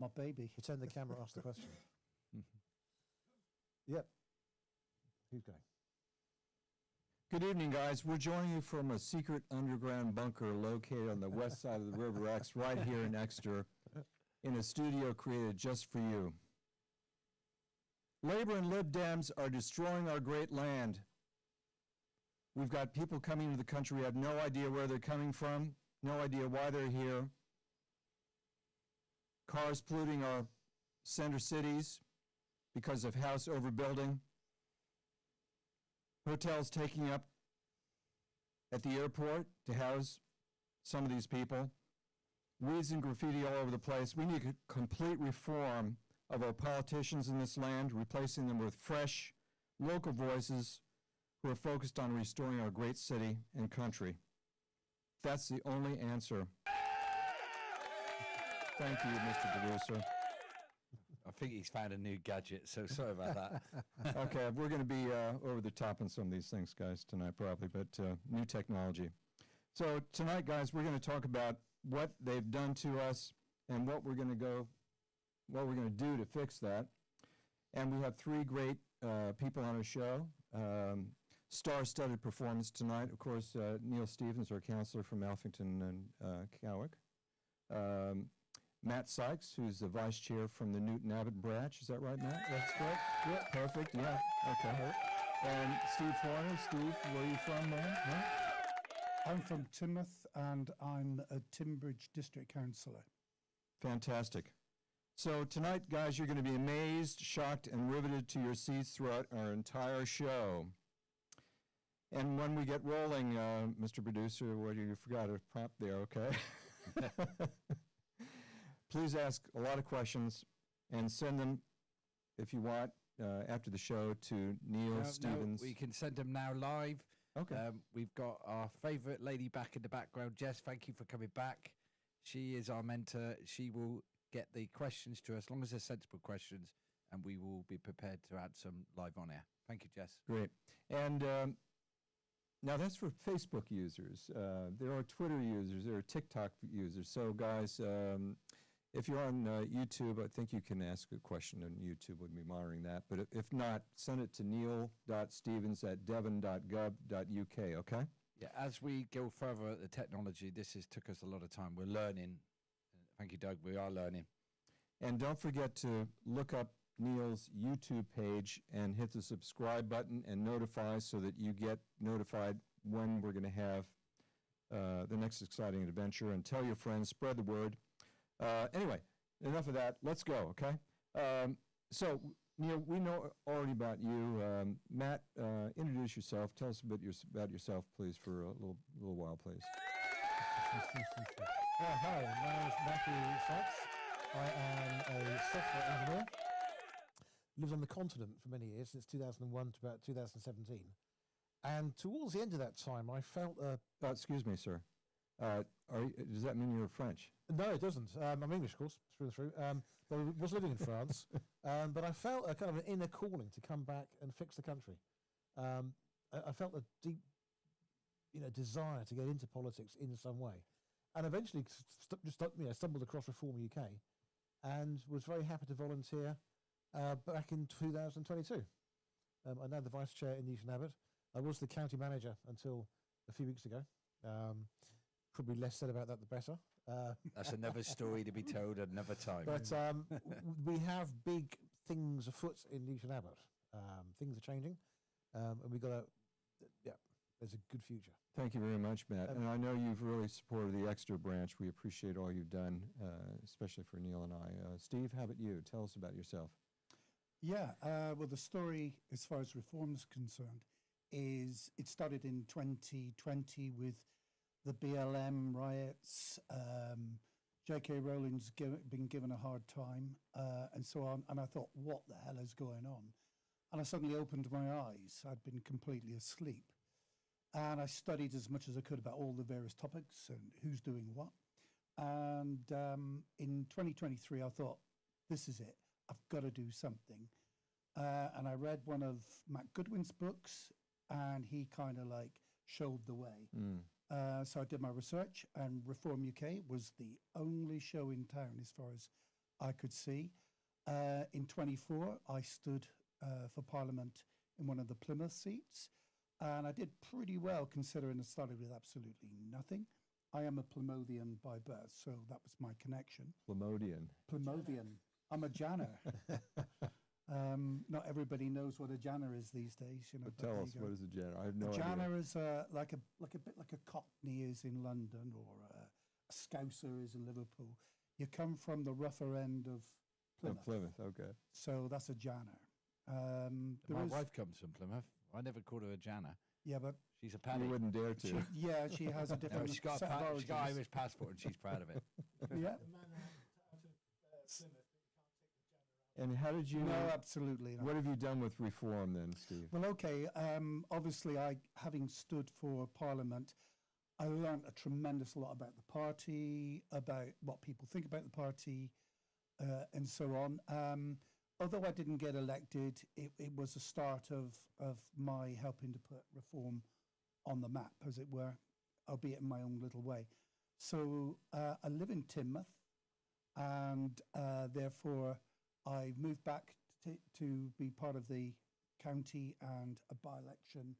My baby. Pretend the camera asked the question. Yep. Who's going? Good evening, guys. We're joining you from a secret underground bunker located on the west side of the River Exe, right here in Exeter, in a studio created just for you. Labor and Lib Dems are destroying our great land. We've got people coming into the country. We have no idea where they're coming from, no idea why they're here. Cars polluting our center cities because of house overbuilding. Hotels taking up at the airport to house some of these people. Weeds and graffiti all over the place. We need a complete reform of our politicians in this land, replacing them with fresh, local voices who are focused on restoring our great city and country. That's the only answer. Thank you, Mr. Producer. I think he's found a new gadget, so sorry about that. Okay, we're going to be over the top on some of these things, guys, tonight probably, but new technology. So tonight, guys, we're going to talk about what they've done to us and what we're going to do to fix that. And we have three great people on our show. Star-studded performance tonight. Of course, Neil Stevens, our councillor from Alphington and Cowick. Matt Sykes, who's the vice chair from the Newton Abbott branch. Is that right, Matt? That's correct. Yeah, perfect. Yeah, okay. And Steve Horner. Steve, where are you from, man? Huh? I'm from Timoth, and I'm a Timbridge District Councillor. Fantastic. So tonight, guys, you're going to be amazed, shocked, and riveted to your seats throughout our entire show. And when we get rolling, Mr. Producer, you forgot a prompt there, okay? Please ask a lot of questions and send them, if you want, after the show to Neil Stevens. No, we can send them now live. Okay. We've got our favourite lady back in the background. Jess, thank you for coming back. She is our mentor. She will get the questions to us, as long as they're sensible questions, and we will be prepared to add some live on air. Thank you, Jess. Great. And now that's for Facebook users. There are Twitter users. There are TikTok users. So, guys, if you're on YouTube, I think you can ask a question, and YouTube would be monitoring that. But if not, send it to neil.stevens@devon.gov.uk, okay? Yeah, as we go further at the technology, took us a lot of time. We're learning. Thank you, Doug. We are learning. And don't forget to look up Neil's YouTube page and hit the subscribe button and notify so that you get notified when we're going to have the next exciting adventure. And tell your friends, spread the word. Anyway, enough of that. Let's go, okay? So, Neil, we know already about you. Matt, introduce yourself. Tell us a bit about yourself, please, for a little while, please. Hi, my name is Matthew Sykes. I am a software engineer. Lived on the continent for many years, since 2001 to about 2017. And towards the end of that time, I felt excuse me, sir. Does that mean you're French? No, it doesn't. I'm English, of course, through and through. But I was living in France. But I felt a kind of an inner calling to come back and fix the country. I felt a deep, desire to get into politics in some way. And eventually stumbled across Reform UK and was very happy to volunteer back in 2022. I'm now the vice chair in Newton Abbott. I was the county manager until a few weeks ago. Probably less said about that, the better. That's another story to be told another time. But we have big things afoot in Newton Abbott. Things are changing, and we've got there's a good future. Thank you very much, Matt. And I know you've really supported the Exeter branch. We appreciate all you've done, especially for Neil and I. Steve, how about you? Tell us about yourself. Yeah, well, the story, as far as Reform is concerned, is it started in 2020 with the BLM riots. J.K. Rowling's been given a hard time, and so on. And I thought, what the hell is going on? And I suddenly opened my eyes. I'd been completely asleep. And I studied as much as I could about all the various topics and who's doing what. And in 2023, I thought, this is it. I've got to do something. And I read one of Matt Goodwin's books, and he kind of like showed the way. So I did my research, and Reform UK was the only show in town as far as I could see. In 24, I stood for Parliament in one of the Plymouth seats, and I did pretty well considering I started with absolutely nothing. I am a Plymouthian by birth, so that was my connection. Plymouthian. I'm a janner. Not everybody knows what a janner is these days. You know. But tell us, what is a janner? I have no idea. A janner is like a bit like a Cockney is in London, or a Scouser is in Liverpool. You come from the rougher end of Plymouth. Plymouth, okay. So that's a janner. My wife comes from Plymouth. I never called her a janner. Yeah, but she's a paddy. You wouldn't dare to. She has a different. No, she's got an Irish passport, and she's proud of it. Yeah. And how did you? No, absolutely not. What have you done with reform then, Steve? Well, okay. Obviously, having stood for Parliament, I learned a tremendous lot about the party, about what people think about the party, and so on. Although I didn't get elected, it was the start of my helping to put reform on the map, as it were, albeit in my own little way. So I live in Teignmouth, and therefore I moved back to be part of the county and a by-election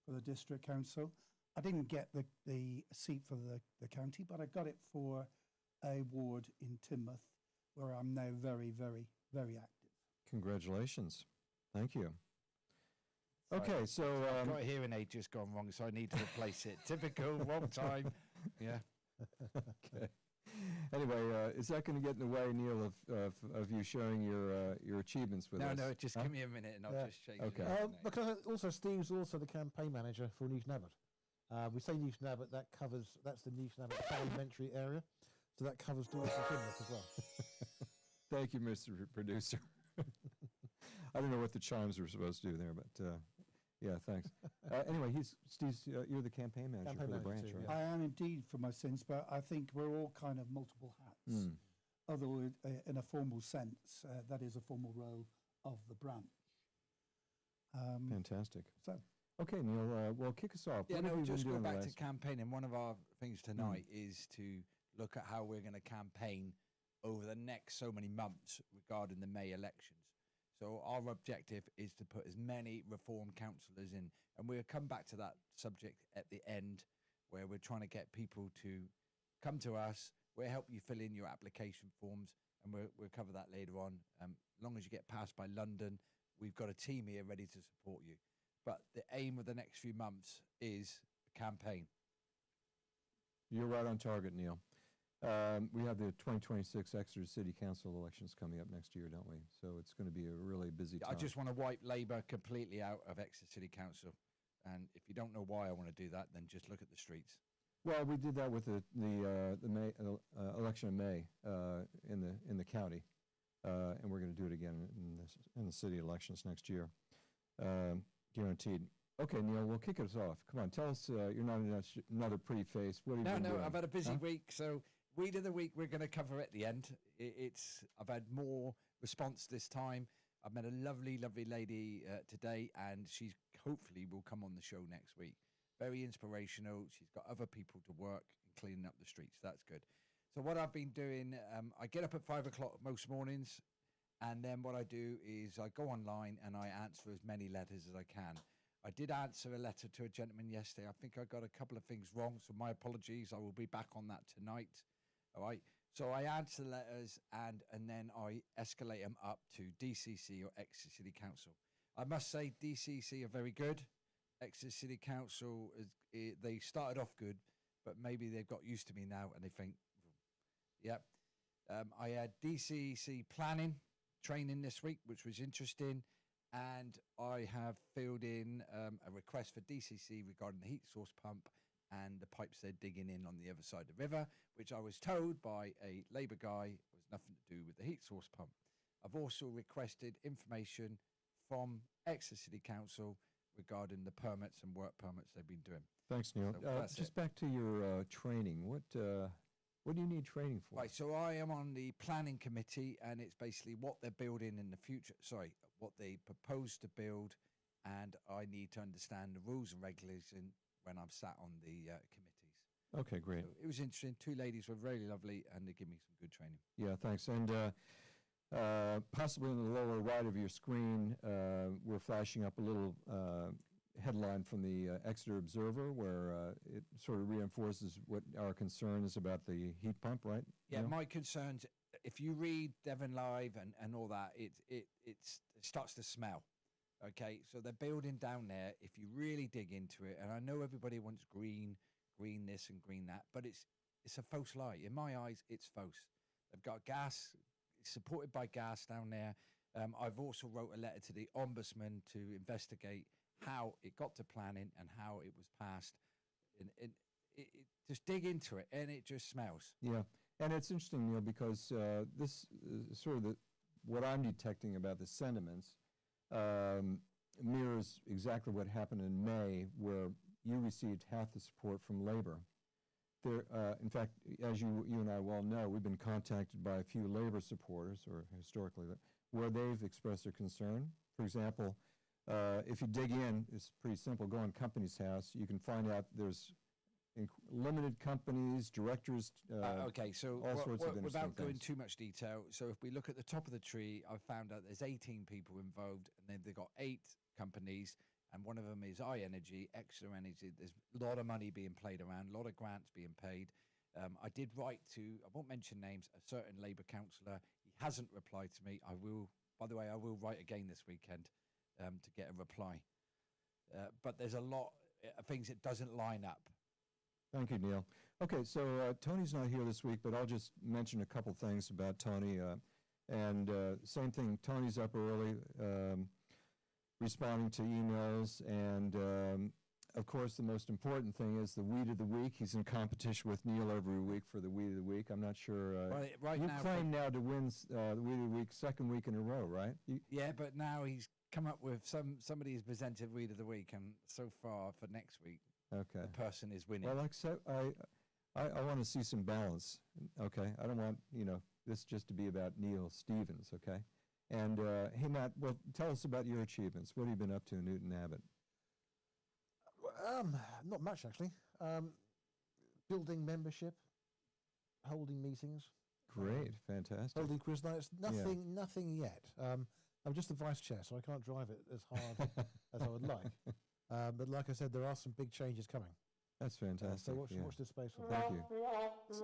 for the district council. I didn't get the seat for the county, but I got it for a ward in Teignmouth, where I'm now very, very, very active. Congratulations. Thank you. Sorry. Okay, so... I've got a hearing aid just gone wrong, so I need to replace it. Typical, wrong time. Yeah. Okay. Anyway, is that going to get in the way, Neil, of you showing your achievements with us? No, just give me a minute and I'll just shake it. Okay. Because also Steve's also the campaign manager for Niche Nabbot. We say Niche Nabbot, that's the Niche Nabbot parliamentary area, so that covers Dorset and Teignmouth as well. Thank you, Mr. Producer. I don't know what the chimes were supposed to do there, but yeah, thanks. Anyway, Steve's, you're the campaign manager for the branch, too, right? yeah. I am indeed for my sins, but I think we're all kind of multiple hats. Although in a formal sense, that is a formal role of the branch. Fantastic. So, okay, Neil, well, kick us off. Yeah, What have you just been go doing back the to last- campaigning. One of our things tonight is to look at how we're going to campaign over the next so many months regarding the May elections. So our objective is to put as many reform councillors in, and we'll come back to that subject at the end, where we're trying to get people to come to us. We'll help you fill in your application forms, and we'll cover that later on. As long as you get passed by London, we've got a team here ready to support you. But the aim of the next few months is a campaign. You're right on target, Neil. We have the 2026 Exeter City Council elections coming up next year, don't we? So it's going to be a really busy time. I just want to wipe Labour completely out of Exeter City Council. And if you don't know why I want to do that, then just look at the streets. Well, we did that with the May, election in May in the county, and we're going to do it again in the city elections next year, guaranteed. Okay, Neil, we'll kick us off. Come on, tell us. You're not another pretty face. What have you been doing? No, I've had a busy week. So Weed of the Week we're going to cover at the end. I've had more response this time. I've met a lovely, lovely lady today, and she's hopefully will come on the show next week. Very inspirational. She's got other people to work in cleaning up the streets. That's good. So what I've been doing, I get up at 5 o'clock most mornings, and then what I do is I go online and I answer as many letters as I can. I did answer a letter to a gentleman yesterday. I think I got a couple of things wrong, so my apologies. I will be back on that tonight. All right. So I answer letters and then I escalate them up to DCC or Exeter City Council. I must say DCC are very good. Exeter City Council, they started off good, but maybe they've got used to me now and they think, yep. I had DCC planning training this week, which was interesting. And I have filled in a request for DCC regarding the heat source pump and the pipes they're digging in on the other side of the river, which I was told by a Labour guy was nothing to do with the heat source pump. I've also requested information from Exeter City Council regarding the permits and work permits they've been doing. Thanks, Neil. So just back to your training. What do you need training for? Right, so I am on the planning committee, and it's basically what they're building in the future. Sorry, what they propose to build, and I need to understand the rules and regulations when I'm sat on the committees. Okay, great. So it was interesting. Two ladies were really lovely, and they give me some good training. Yeah, thanks. And Possibly in the lower right of your screen, we're flashing up a little headline from the Exeter Observer where it sort of reinforces what our concern is about the heat pump, right? Yeah, Neil? my concerns, if you read Devon Live and all that, it starts to smell. Okay, so they're building down there. If you really dig into it, and I know everybody wants green this and green that, but it's a false light. In my eyes, it's false. They've got gas, it's supported by gas down there. I've also wrote a letter to the Ombudsman to investigate how it got to planning and how it was passed. And just dig into it, and it just smells. Yeah, and it's interesting, Neil, because this is sort of what I'm detecting about the sentiments mirrors exactly what happened in May, where you received half the support from Labour. There, in fact, as you and I well know, we've been contacted by a few Labour supporters, or historically, where they've expressed their concern. For example, if you dig in, it's pretty simple. Go on Companies House. You can find out there's limited companies, directors, okay, so all sorts of interesting without going things. too much detail, so if we look at the top of the tree, I've found out there's 18 people involved, and then they've got 8 companies, and one of them is iEnergy, Exeter Energy. There's a lot of money being played around, a lot of grants being paid. I did write to, I won't mention names, a certain Labour councillor. He hasn't replied to me. I will, by the way, I will write again this weekend to get a reply. But there's a lot of things that doesn't line up. Thank you, Neil. Okay, so Tony's not here this week, but I'll just mention a couple things about Tony. Same thing, Tony's up early, responding to emails, and of course, the most important thing is the Weed of the Week. He's in competition with Neil every week for the Weed of the Week. I'm not sure. Right you now, claim now to win the Weed of the Week second week in a row, right? Yeah, but now he's come up with somebody has presented Weed of the Week, and so far for next week, Okay. the person is winning. Well, like I said, I want to see some balance. Okay, I don't want this just to be about Neil Stevens. Okay, and hey Matt, well, tell us about your achievements. What have you been up to in Newton Abbot? Not much actually. Building membership, holding meetings, Great, fantastic. holding quiz nights. Nothing yet. I'm just the vice chair, so I can't drive it as hard as I would like. But like I said, there are some big changes coming. That's fantastic. So watch this space. For Thank you. Changes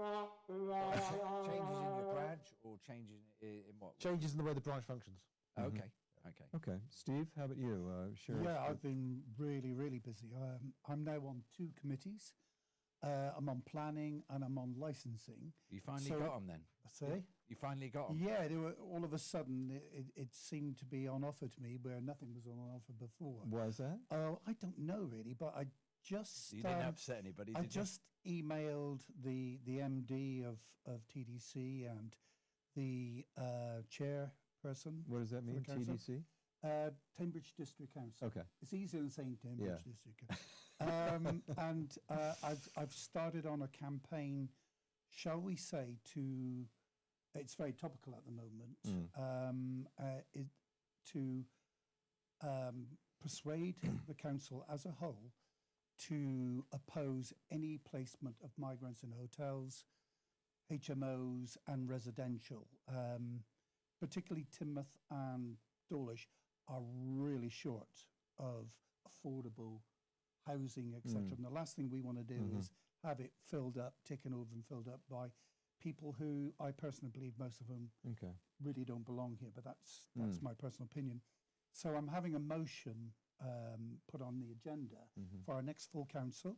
in your branch or changes in what? Changes in the way the branch functions. Okay. Okay, Steve, how about you? Sheriff? Yeah, I've been really, really busy. I'm now on 2 committees. I'm on planning and I'm on licensing. You finally So- got them then? Say? You finally got them? Yeah, they were, all of a sudden it seemed to be on offer to me where nothing was on offer before. Was that? I don't know really, but I just You didn't upset anybody, I did you? just emailed the MD of TDC and the chairperson. What does that mean, For council? TDC? Cambridge District Council. Okay. It's easier than saying Cambridge Yeah. District. And I've started on a campaign, shall we say, to, it's very topical at the moment, to persuade the council as a whole to oppose any placement of migrants in hotels, HMOs and residential. Particularly Teignmouth and Dawlish are really short of affordable housing, etc. And the last thing we want to do is have it filled up, taken over and filled up by people who I personally believe most of them Okay. really don't belong here, but that's my personal opinion. So I'm having a motion put on the agenda for our next full council.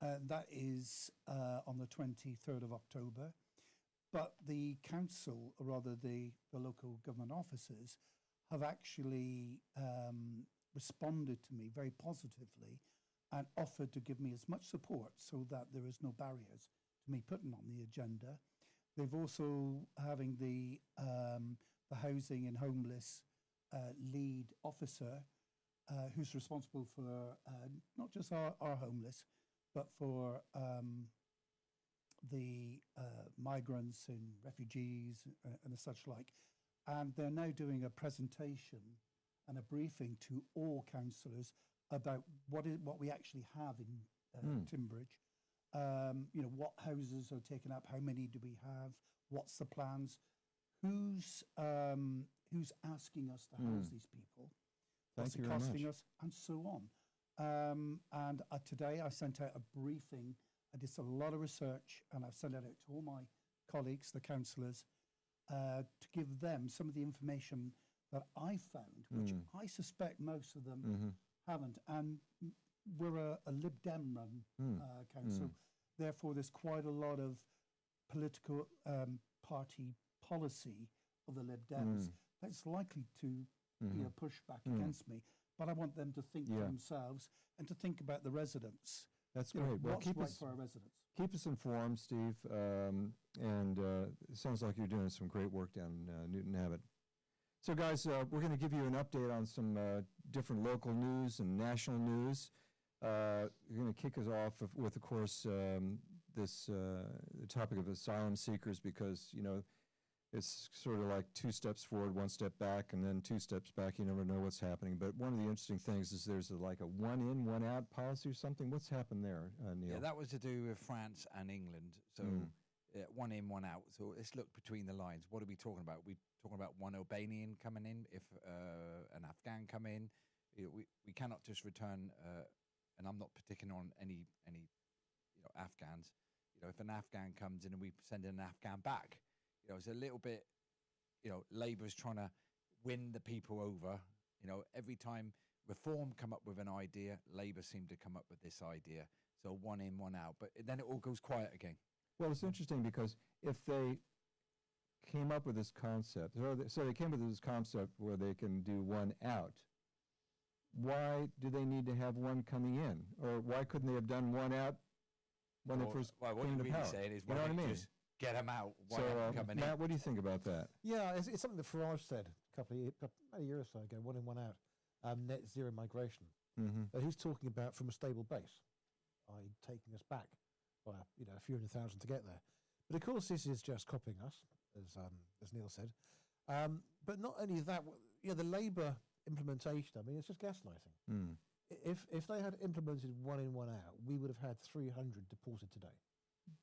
That is on the 23rd of October. But the council, or rather the local government officers, have actually responded to me very positively and offered to give me as much support so that there is no barriers to me putting on the agenda. They've also having the housing and homeless lead officer who's responsible for not just our homeless, but for the migrants and refugees and the such like. And they're now doing a presentation and a briefing to all councillors about what we actually have in Timbridge. What houses are taken up, how many do we have, what's the plans, who's asking us to house these people, what's Thank it you very costing much. us, and so on. And today I sent out a briefing. I did a lot of research, and I've sent it out to all my colleagues, the councillors, to give them some of the information that I found, which I suspect most of them haven't. And we're a Lib Dem run council. Therefore, there's quite a lot of political party policy of the Lib Dems that's likely to be a pushback against me. But I want them to think for themselves and to think about the residents. That's You know, great. Well, what's right for our residents. keep us informed, Steve. And it sounds like you're doing some great work down in Newton Abbot. So, guys, we're going to give you an update on some different local news and national news. You're going to kick us off with, of course, the topic of asylum seekers, because, you know, it's sort of like 2 steps forward, 1 step back, and then 2 steps back. You never know what's happening. But one of the interesting things is there's like a 1 in, 1 out policy or something. What's happened there, Neil? Yeah, that was to do with France and England. So 1 in, 1 out. So let's look between the lines. What are we talking about? We talking about one Albanian coming in, if an Afghan come in. You know, we cannot just return. And I'm not picking on any Afghans. You know, if an Afghan comes in and we send an Afghan back, you know, it's a little bit. You know, Labour's trying to win the people over. You know, every time Reform come up with an idea, Labour seem to come up with this idea. So 1 in, 1 out. But then it all goes quiet again. Well, it's interesting because if they came up with this concept, so they came up with this concept where they can do 1 out, why do they need to have 1 coming in? Or why couldn't they have done 1 out when they first what came you're to really power? saying is, You know what I mean? just get them out. Why So, not coming in? Matt, what do you think about that? Yeah, it's something that Farage said about a year or so ago, 1 in, 1 out, net zero migration. But he's talking about from a stable base, i.e. taking us back by a few 100,000 to get there. But of course, this is just copying us, as Neil said. But not only that, the Labour implementation, I mean, it's just gaslighting. If they had implemented 1 in, 1 out, we would have had 300 deported today.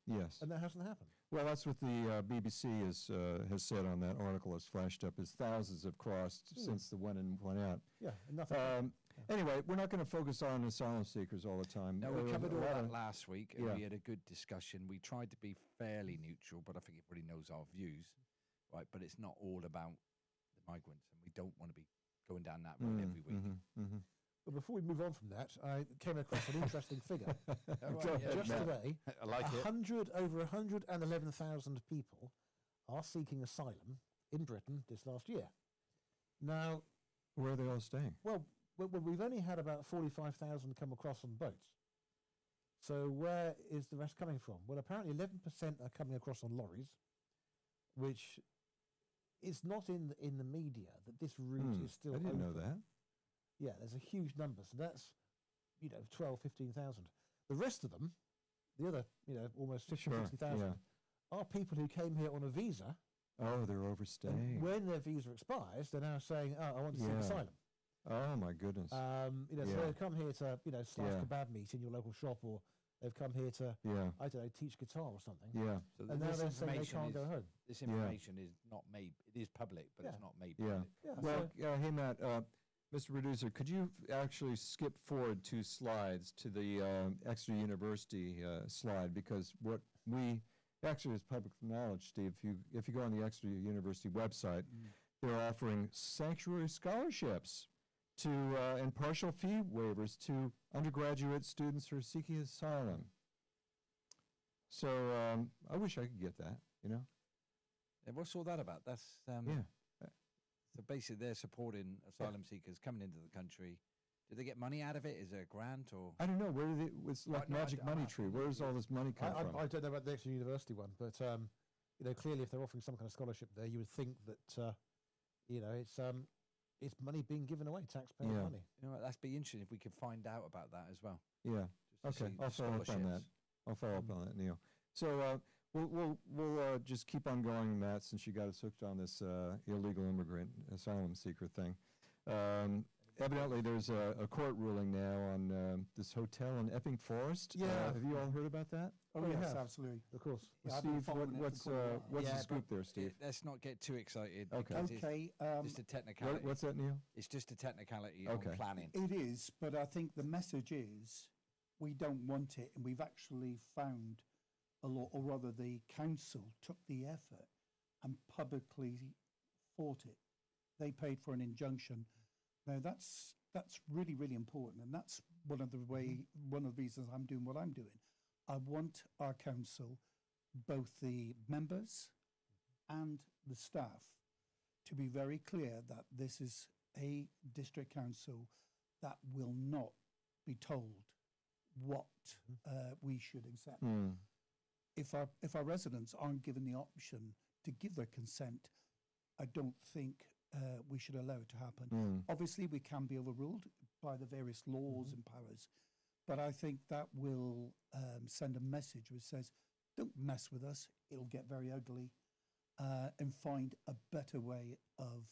Yes. And that hasn't happened. Well, that's what the BBC has said on that article that's flashed up, is thousands have crossed since the 1 in, 1 out. Yeah, and nothing. Anyway, we're not going to focus on asylum seekers all the time. No, we covered all that last week, and yeah. we had a good discussion. We tried to be fairly neutral, but I think everybody knows our views, right? But it's not all about the migrants, and we don't want to be going down that road every week. But before we move on from that, I came across an interesting figure. Right, yeah. Just today, I like it. over 111,000 people are seeking asylum in Britain this last year. Now, Where are they all staying? well, we've only had about 45,000 come across on boats. So where is the rest coming from? Well, apparently 11% are coming across on lorries, which is not in the media that this route is still I didn't know open. that. Yeah, there's a huge number. So that's, 12, 15,000. The rest of them, the other, almost 50, Sure, 60,000, yeah. are people who came here on a visa. Oh, they're overstaying. And when their visa expires, they're now saying, I want to seek Yeah. asylum. Oh, my goodness. So Yeah. they've come here to, slice Yeah. kebab meat in your local shop, or they've come here to, yeah, I don't know, teach guitar or something. yeah, So And now this they're saying they information can't go home. This information is not made. It is public, but it's Yeah. not made yeah. public. Yeah, Well, so- hey, Matt, Mr. Producer, could you actually skip forward 2 slides to the Exeter University slide? Because what we actually is public knowledge, Steve. If you go on the Exeter University website, they're offering sanctuary scholarships to and partial fee waivers to undergraduate students who are seeking asylum. So I wish I could get that. And what's all that about? That's Yeah. So basically, they're supporting asylum seekers coming into the country. Do they get money out of it? Is there a grant or? I don't know where it's like no, magic I'm money asking tree. Where does all this money come from? I don't know about the Exeter University one, but clearly, if they're offering some kind of scholarship there, you would think that it's money being given away, taxpayer Yeah. money. You know what, that'd be interesting if we could find out about that as well. Yeah. Just to Okay. see I'll the follow up on that. scholarships. I'll follow up on that, Neil. So we'll just keep on going, Matt, since you got us hooked on this illegal immigrant asylum seeker thing. evidently there's a court ruling now on this hotel in Epping Forest. Yeah. Have you all heard about that? Oh, Oh, yes, yeah. absolutely. Of course. Yeah, I've been Steve, following it what's for quite a while. what's the Yeah, scoop but there, Steve? Let's not get too excited. Okay. because it's Okay, just a technicality. What's that, Neil? It's just a technicality Okay. on planning. it is, but I think the message is we don't want it, and we've actually found a law, or rather the council took the effort and publicly fought it. They paid for an injunction. Now that's really, really important, and that's one of the reasons I'm doing what I'm doing. I want our council, both the members and the staff, to be very clear that this is a district council that will not be told what we should accept. If our residents aren't given the option to give their consent, I don't think we should allow it to happen. Obviously, we can be overruled by the various laws and powers, but I think that will send a message which says, don't mess with us, it'll get very ugly, and find a better way of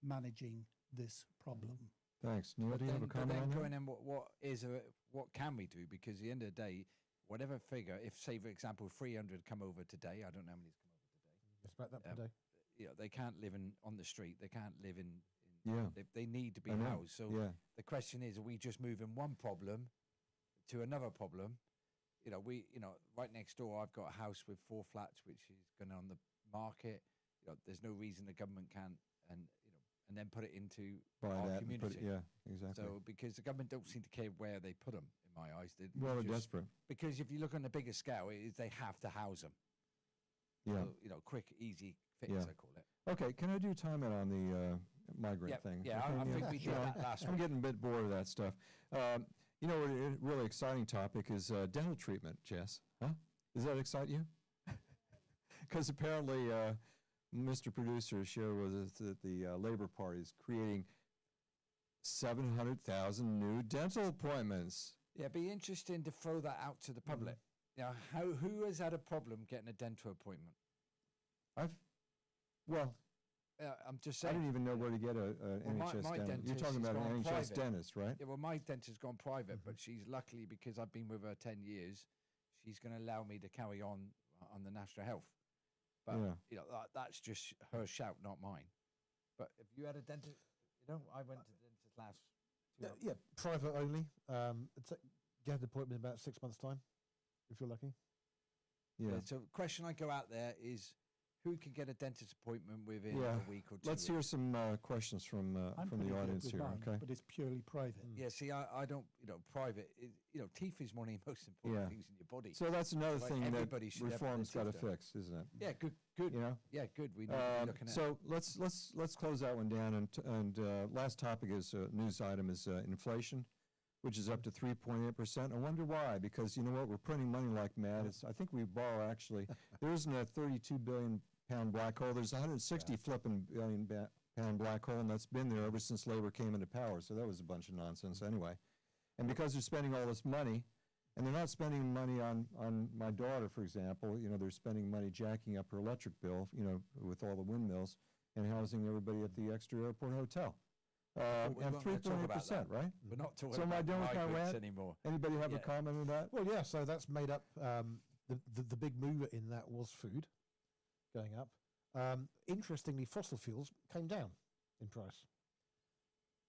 managing this problem. Thanks. Neil, do you have a But comment then on that? going in, what can we do? Because at the end of the day, whatever figure, if say for example 300 come over today, I don't know how many's come over today. It's about that per day. You know, they can't live on the street. They can't live in Yeah. they need to be I know. housed. So Yeah. the question is, are we just moving one problem to another problem? You know, right next door, I've got a house with 4 flats, which is going on the market. You know, there's no reason the government can't, and then put it into Buy our that and put community. it, yeah, exactly. So because the government don't seem to care where they put them, in my eyes. Well, they're just- desperate. Because if you look on the bigger scale, it is they have to house them. Yeah. So, quick, easy fix, Yeah. I call it. Okay, can I do a comment on the migrant thing? Yeah, Okay, I Neil? think we did Sure. that last I'm week. getting a bit bored of that stuff. You know, a really exciting topic is dental treatment, Jess. Huh? Does that excite you? Because apparently, Mr. Producer shared with us that the Labour Party is creating 700,000 new dental appointments. Yeah, it'd be interesting to throw that out to the public. Now, who has had a problem getting a dental appointment? Well, I'm just I saying. didn't even know where to get an my NHS dentist. You're dentist talking has about an gone NHS private. dentist, right? Yeah, well, my dentist's gone private, but she's luckily, because I've been with her 10 years, she's going to allow me to carry on the National Health. But, Yeah. that's just her shout, not mine. But if you had a dentist, I went to the dentist last. Yeah, private only. Get an appointment in about 6 months' time, if you're lucky. Yeah. So the question I go out there is, who can get a dentist appointment within Yeah. a week or 2 Let's weeks? hear some questions from I'm the pretty good audience with here, mine, okay? but it's purely private. Yeah, see, I don't, private, teeth is one of the most important Yeah. things in your body. So that's another Like thing that everybody should have reform's their got to teeth done. fix, isn't it? Yeah, good. You know? Yeah, good. We need to be looking at So let's close that one down. And last topic is news item is inflation, which is up to 3.8%. I wonder why? Because you know what? We're printing money like mad. I think we borrow actually. There isn't a 32 billion pound black hole. There's 160 flipping billion pound black hole, and that's been there ever since Labour came into power. So that was a bunch of nonsense anyway. And because they're spending all this money, and they're not spending money on my daughter, for example, they're spending money jacking up her electric bill, with all the windmills, and housing everybody at the Exeter Airport Hotel. we And weren't gonna talk about 3.8%, right? We're not talking So am I about done with my migrants rant? anymore. Anybody have a Yeah. comment on that? Well, yeah, so that's made up. The big mover in that was food going up. Interestingly, fossil fuels came down in price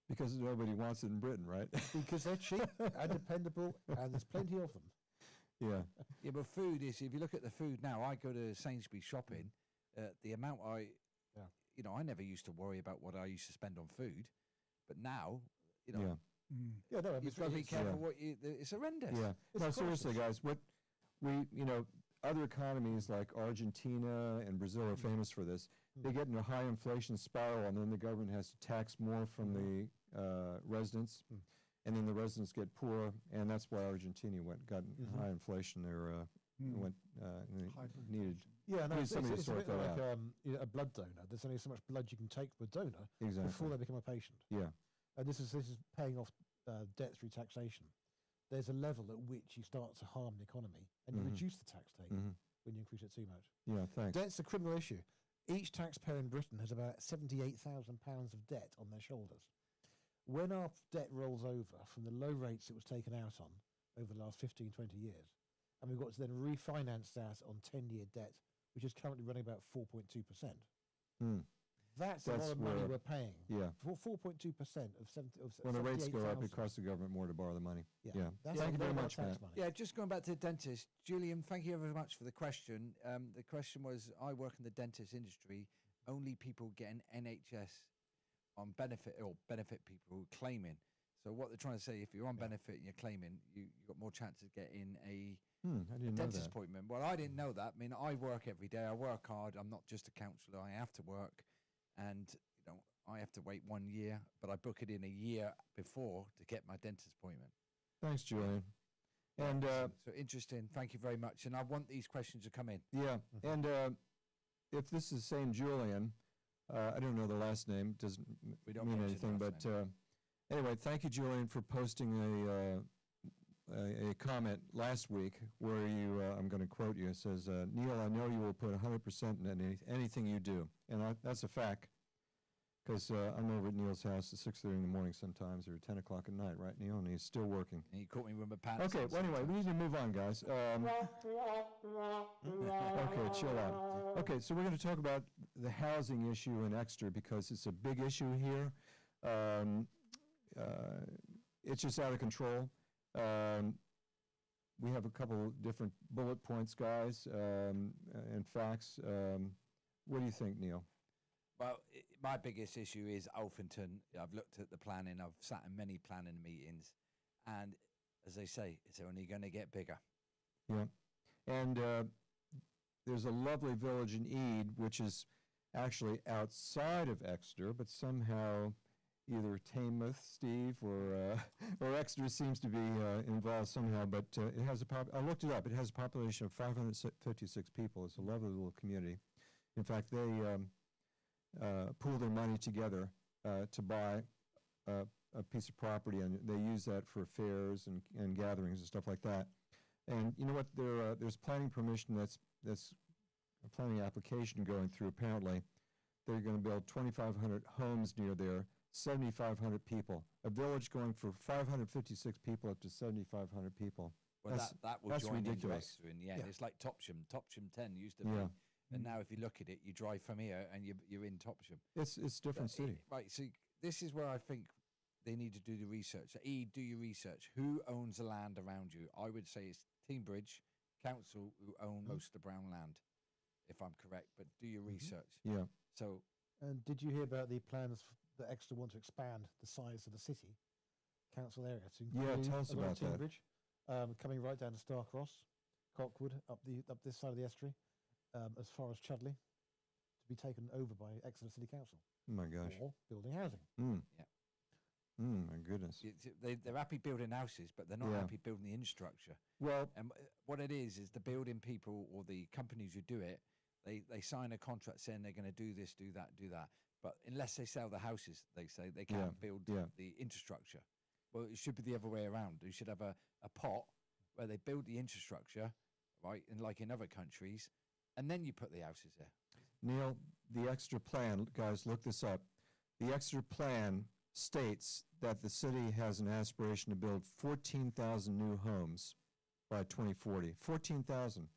Because nobody wants it in Britain, right? because they're cheap and dependable, and there's plenty of them. Yeah. Yeah, but food is, if you look at the food now, I go to Sainsbury's shopping, the amount I never used to worry about what I used to spend on food, but now, Yeah. Yeah, no, you've got to be careful yeah. it's horrendous. Yeah. No, It's seriously, crisis. guys, what other economies like Argentina and Brazil are famous for this. They get in a high inflation spiral, and then the government has to tax more from the residents, and then the residents get poor, and that's why Argentina got high inflation there. Needed Yeah, no, Need it's somebody to a sort bit that like out. a blood donor. There's only so much blood you can take per donor exactly. before they become a patient. Yeah. And this is paying off debt through taxation. There's a level at which you start to harm the economy, and you reduce the tax take when you increase it too much. Yeah. Thanks. Debt's a criminal issue. Each taxpayer in Britain has about £78,000 of debt on their shoulders. when our debt rolls over from the low rates it was taken out on over the last 15, 20 years, and we've got to then refinance that on 10-year debt, which is currently running about 4.2%. That's a lot of money we're paying. Yeah. For 4.2% of 70 of When the rates go up, 78,000. it costs the government more to borrow the money. Yeah. That's Thank you a very lot of much, tax Matt. money. Yeah, just going back to the dentist, Julian, thank you very much for the question. The question was, I work in the dentist industry, only people getting NHS on benefit or benefit people claiming. So what they're trying to say, if you're on benefit and you're claiming, you've got more chance of getting a I didn't know dentist that. appointment. Well, I didn't know that. I mean, I work every day. I work hard. I'm not just a counsellor. I have to work, and I have to wait 1 year, but I book it in a year before to get my dentist appointment. Thanks, Julian. And So interesting. Thank you very much. And I want these questions to come in. yeah, and if this is the same Julian, I don't know the last name, doesn't We don't mean mention the anything, last but anyway, thank you, Julian, for posting a comment last week where you, I'm going to quote you, it says, Neil, I know you will put 100% in anything you do. And that's a fact, because I'm over at Neil's house at 6:30 in the morning sometimes, or 10 o'clock at night, right, Neil? And he's still working. And you caught me with my pants. Okay, on well, anyway, we sometimes. need to move on, guys. Okay, chill out. Okay, so we're going to talk about the housing issue in Exeter because it's a big issue here. It's just out of control. We have a couple different bullet points, guys, and facts. What do you think, Neil? Well, my biggest issue is Alphington. I've looked at the planning. I've sat in many planning meetings. And as they say, it's only going to get bigger. Yeah. And there's a lovely village in Ede, which is actually outside of Exeter, but somehow either Teignmouth, Steve, or Exeter seems to be involved somehow. But it has I looked it up. It has a population of 556 people. It's a lovely little community. In fact, they pool their money together to buy a piece of property, and they use that for fairs and gatherings and stuff like that. And you know what? There's planning permission that's a planning application going through. Apparently, they're going to build 2,500 homes near there, 7,500 people. A village going from 556 people up to 7,500 people. Well, that will join ridiculous. into Exeter in the end. Yeah. It's like Topsham. Topsham 10 used to be. Yeah. And now if you look at it, you drive from here and you're in Topsham. It's a different city. Right, so this is where I think they need to do the research. So, do your research. Who owns the land around you? I would say it's Teambridge Council who own most of the brown land, if I'm correct. But do your research. Yeah. So, And did you hear about the plans that Exeter want to expand the size of the city council area to include tell us about that. Teambridge, coming right down to Starcross, Cockwood, up this side of the estuary, as far as Chudley, to be taken over by Exeter City Council Oh my gosh. for building housing. Yeah. My goodness. they're happy building houses, but they're not Yeah. happy building the infrastructure. Well, And what it is the building people or the companies who do it, they sign a contract saying they're going to do this, do that, do that. But unless they sell the houses, they say they can't build the infrastructure. Well, it should be the other way around. You should have a pot where they build the infrastructure, right, and like in other countries, and then you put the houses there. Neil, the Exeter plan, guys, look this up. The Exeter plan states that the city has an aspiration to build 14,000 new homes by 2040. 14,000.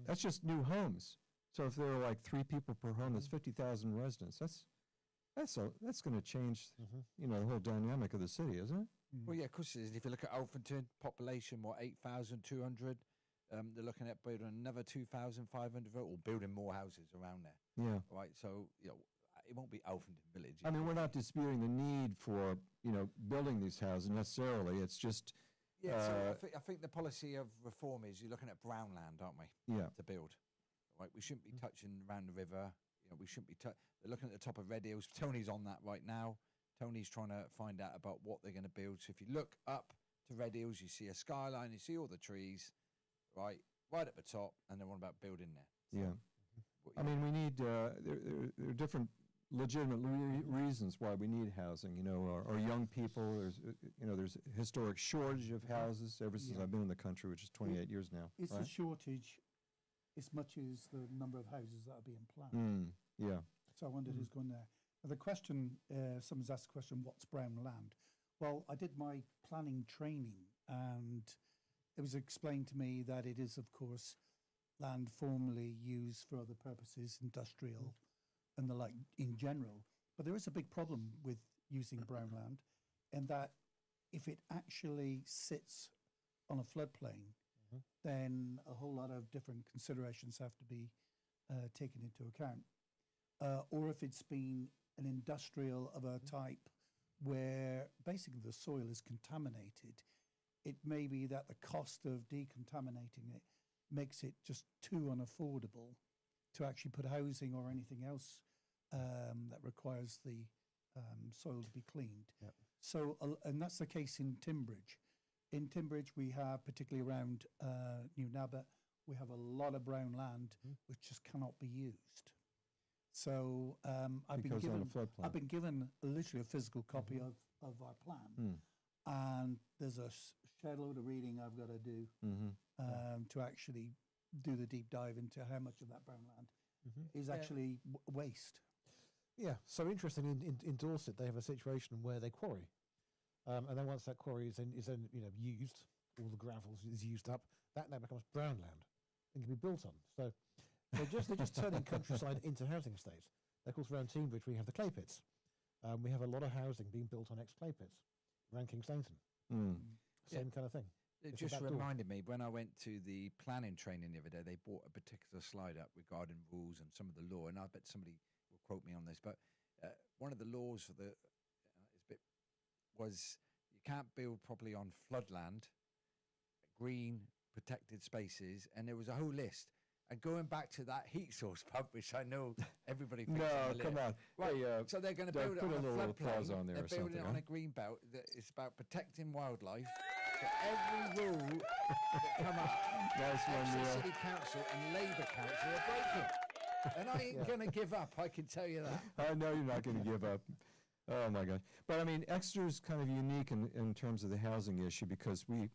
That's just new homes. So if there are like 3 people per home, that's 50,000 residents. That's going to change, the whole dynamic of the city, isn't it? Well, yeah, of course it is. If you look at Alphington, population, 8,200. They're looking at building another 2,500 or building more houses around there. Yeah. Right, so it won't be Alphington Village. I mean, we're not disputing the need for, building these houses necessarily. It's just, so I think the policy of reform is you're looking at brown land, aren't we? yeah. To build. Right, we shouldn't be touching around the river. We shouldn't be. They're looking at the top of Red Hills. Tony's on that right now. Tony's trying to find out about what they're going to build. So if you look up to Red Hills, you see a skyline, you see all the trees, right at the top, and they're on about building there. Yeah. I mean, we need, there are different legitimate reasons why we need housing, our young people, there's a historic shortage of houses ever since I've been in the country, which is 28 years now. Is right? the shortage as much as the number of houses that are being planned? Yeah. So I wondered who's going there. The question, someone's asked the question, what's brown land? Well, I did my planning training, and it was explained to me that it is, of course, land formerly used for other purposes, industrial and the like in general. But there is a big problem with using brown land, in that if it actually sits on a floodplain, then a whole lot of different considerations have to be taken into account. Or if it's been an industrial of a type where basically the soil is contaminated, it may be that the cost of decontaminating it makes it just too unaffordable to actually put housing or anything else that requires the soil to be cleaned. Yep. So, and that's the case in Timbridge. In Timbridge, we have, particularly around New Nabbit, we have a lot of brown land which just cannot be used. So I've been given literally a physical copy of our plan, and there's a shed load of reading I've got to do to actually do the deep dive into how much of that brown land is actually waste. Yeah, so interesting. In Dorset, they have a situation where they quarry, and then once that quarry is then used, all the gravel is used up. That now becomes brown land and can be built on. So they're just turning countryside into housing estates. Of course, around Teignbridge we have the clay pits. We have a lot of housing being built on ex-clay pits. Around King's Stainton, same kind of thing. It just reminded me, when I went to the planning training the other day, they brought a particular slide up regarding rules and some of the law, and I bet somebody will quote me on this, but one of the laws for the was you can't build properly on floodland, green protected spaces, and there was a whole list. And going back to that heat source pump, which I know everybody thinks come on. Right, Hey, so they're going to build it on a floodplain. On there, they're building it on a green belt. It's about protecting wildlife. So every rule that come up, Exeter City Council and Labour Council are breaking. And I ain't going to give up, I can tell you that. I know you're not going to give up. Oh, my gosh. But, I mean, Exeter's kind of unique in terms of the housing issue, because we,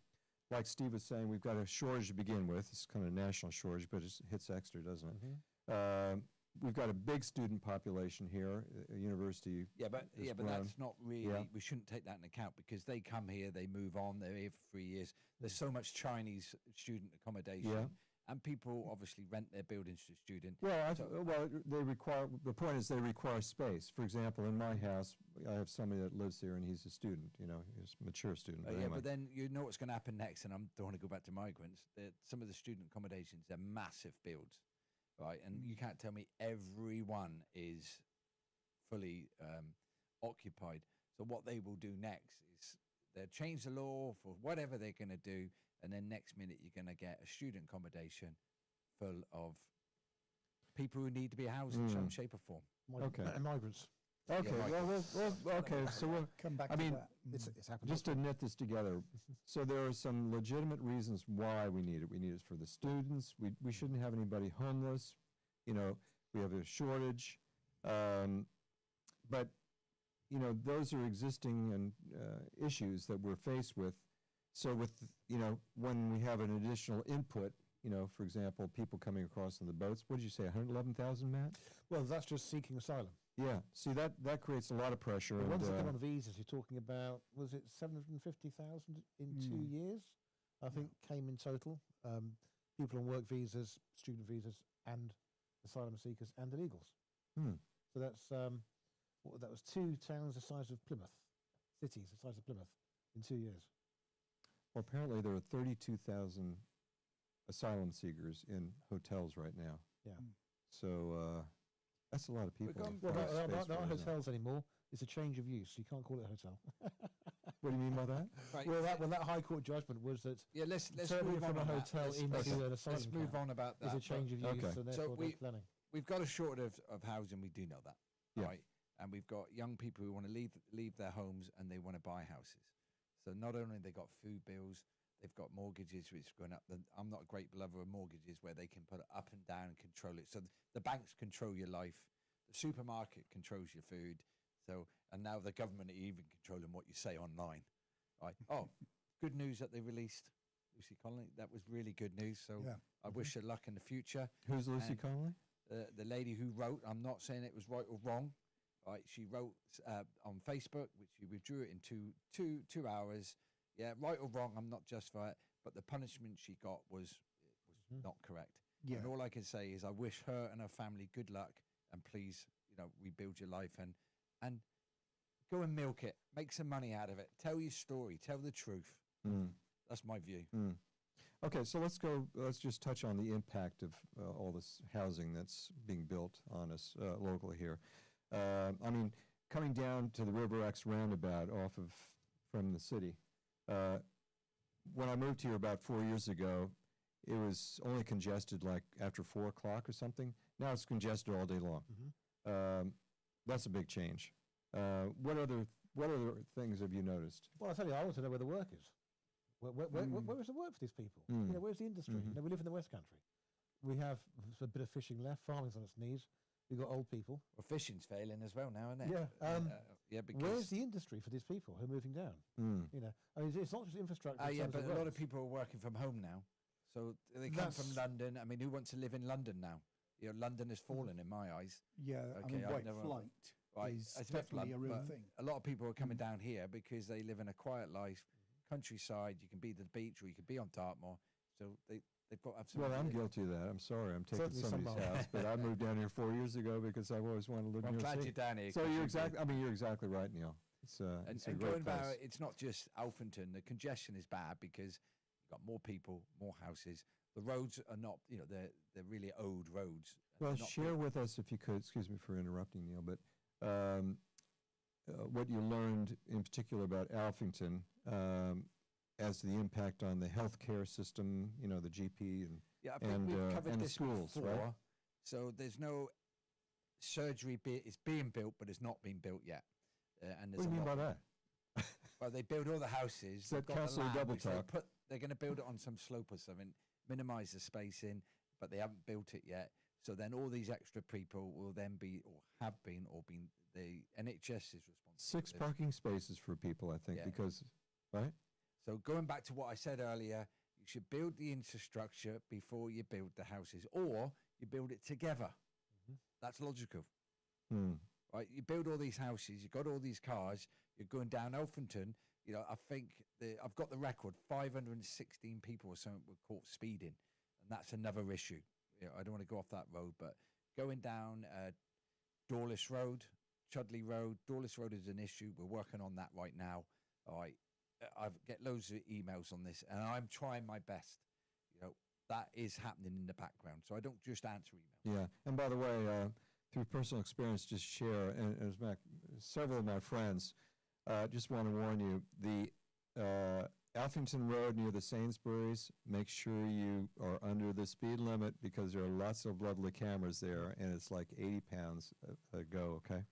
like Steve was saying, we've got a shortage to begin with. It's kind of a national shortage, but it hits Exeter, doesn't it? We've got a big student population here, university. But that's not really, we shouldn't take that into account, because they come here, they move on, they're here for 3 years. There's so much Chinese student accommodation. And people obviously rent their buildings to students. Well, they require, the point is they require space. For example, in my house, I have somebody that lives here and he's a student, he's a mature student. But anyway. But then you know what's going to happen next, and I don't want to go back to migrants. Some of the student accommodations, they're massive builds, right? And you can't tell me everyone is fully occupied. So what they will do next is they'll change the law for whatever they're going to do, and then next minute you're going to get a student accommodation full of people who need to be housed in some shape or form. Migrants. Okay, okay, so we'll come back to that. It's happened. Just to knit this together, so there are some legitimate reasons why we need it. We need it for the students. We shouldn't have anybody homeless. We have a shortage. But, those are existing and issues that we're faced with. So with, when we have an additional input, for example, people coming across on the boats, what did you say, 111,000, Matt? Well, that's just seeking asylum. Yeah, see, that creates a lot of pressure. The ones that come on visas, you're talking about, was it 750,000 in 2 years? I think came in total. People on work visas, student visas, and asylum seekers and illegals. So that's, that was 2 towns the size of Plymouth, cities the size of Plymouth in 2 years. Well, apparently there are 32,000 asylum seekers in hotels right now. Yeah. So that's a lot of people. Well, they're not hotels anymore. It's a change of use. You can't call it a hotel. What do you mean by that? Right. Well, that High Court judgment was that let's turning move from on a hotel into an asylum let's move on about that. Is a change of use, and therefore they're planning. We've got a shortage of housing. We do know that, right? And we've got young people who want to leave their homes and they want to buy houses. So not only they got food bills, they've got mortgages which are going up. I'm not a great lover of mortgages where they can put it up and down and control it. So the banks control your life, the supermarket controls your food. So and now the government are even controlling what you say online. Right? Oh, good news that they released Lucy Connolly. That was really good news. So I wish her luck in the future. Who's Lucy Connolly? The lady who wrote. I'm not saying it was right or wrong. Right, she wrote on Facebook, which she withdrew it in two hours. Yeah, right or wrong, I'm not just for it, but the punishment she got was not correct. Yeah. And all I can say is I wish her and her family good luck, and please, rebuild your life and go and milk it, make some money out of it, tell your story, tell the truth. That's my view. Okay, so let's just touch on the impact of all this housing that's being built on us locally here. I mean, coming down to the River X roundabout from the city, when I moved here about 4 years ago, it was only congested like after 4 o'clock or something. Now it's congested all day long. That's a big change. What other things have you noticed? Well, I tell you, I want to know where the work is. Where is the work for these people? Where's the industry? We live in the West Country. We have a bit of fishing left. Farming's on its knees. We've got old people. Well, fishing's failing as well now, isn't it? Yeah. Because Where's the industry for these people who are moving down? I mean, it's not just infrastructure. but a lot of people are working from home now, so they come from London. I mean, who wants to live in London now? London has fallen in my eyes. Yeah, I mean, white flight is definitely a real thing. A lot of people are coming down here because they live in a quiet life, countryside. You can be at the beach or you can be on Dartmoor. So they've got to have some. Well, I'm guilty of that. I'm sorry, I'm taking somebody's house, but I moved down here 4 years ago because I've always wanted to live near the sea. I'm glad you're down here. So you're exactly right, Neil. It's a great place. It's not just Alphington. The congestion is bad because you've got more people, more houses. The roads are not, they're really old roads. Well, share with us, if you could, excuse me for interrupting, Neil, but what you learned in particular about Alphington as to the impact on the healthcare system, the GP I think we've covered and this the schools, before. right? So there's no surgery. It's being built, but it's not been built yet. And What do you mean by that? Well, they build all the houses. Is that Councillor Double Talk? They're going to build it on some slope or something, minimise the spacing, but they haven't built it yet. So then all these extra people will then be, or have been, or been, the NHS is responsible. 6 parking spaces for people, I think, because, right? So going back to what I said earlier, you should build the infrastructure before you build the houses, or you build it together. That's logical. Right? You build all these houses, you've got all these cars, you're going down Alphington. I think I've got the record, 516 people or something were caught speeding, and that's another issue. I don't want to go off that road, but going down Dawlish Road, Chudley Road, Dawlish Road is an issue. We're working on that right now. All right, I've get loads of emails on this, and I'm trying my best. That is happening in the background, so I don't just answer emails. Yeah, and by the way, through personal experience, just share, and as several of my friends, just want to warn you, the Alphington Road near the Sainsbury's, make sure you are under the speed limit because there are lots of lovely cameras there, and it's like 80 pounds a go, okay?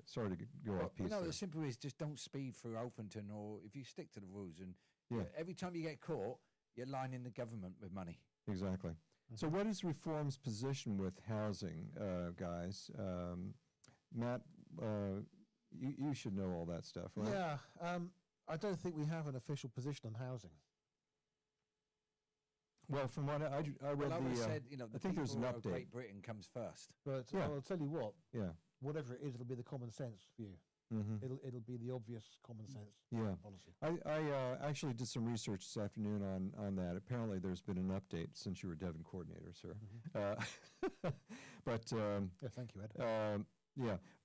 Sorry to go off piece there. The simple is just don't speed through Alphington, or if you stick to the rules, and every time you get caught, you're lining the government with money. Exactly. So what is Reform's position with housing, guys? Matt, you should know all that stuff, right? Yeah. I don't think we have an official position on housing. Well, from what I read, I think there's an update. Great Britain comes first. But I'll tell you what. Yeah. Whatever it is, it'll be the common sense view. It'll be the obvious common sense policy. I actually did some research this afternoon on that. Apparently, there's been an update since you were Devon coordinator, sir. But thank you, Ed.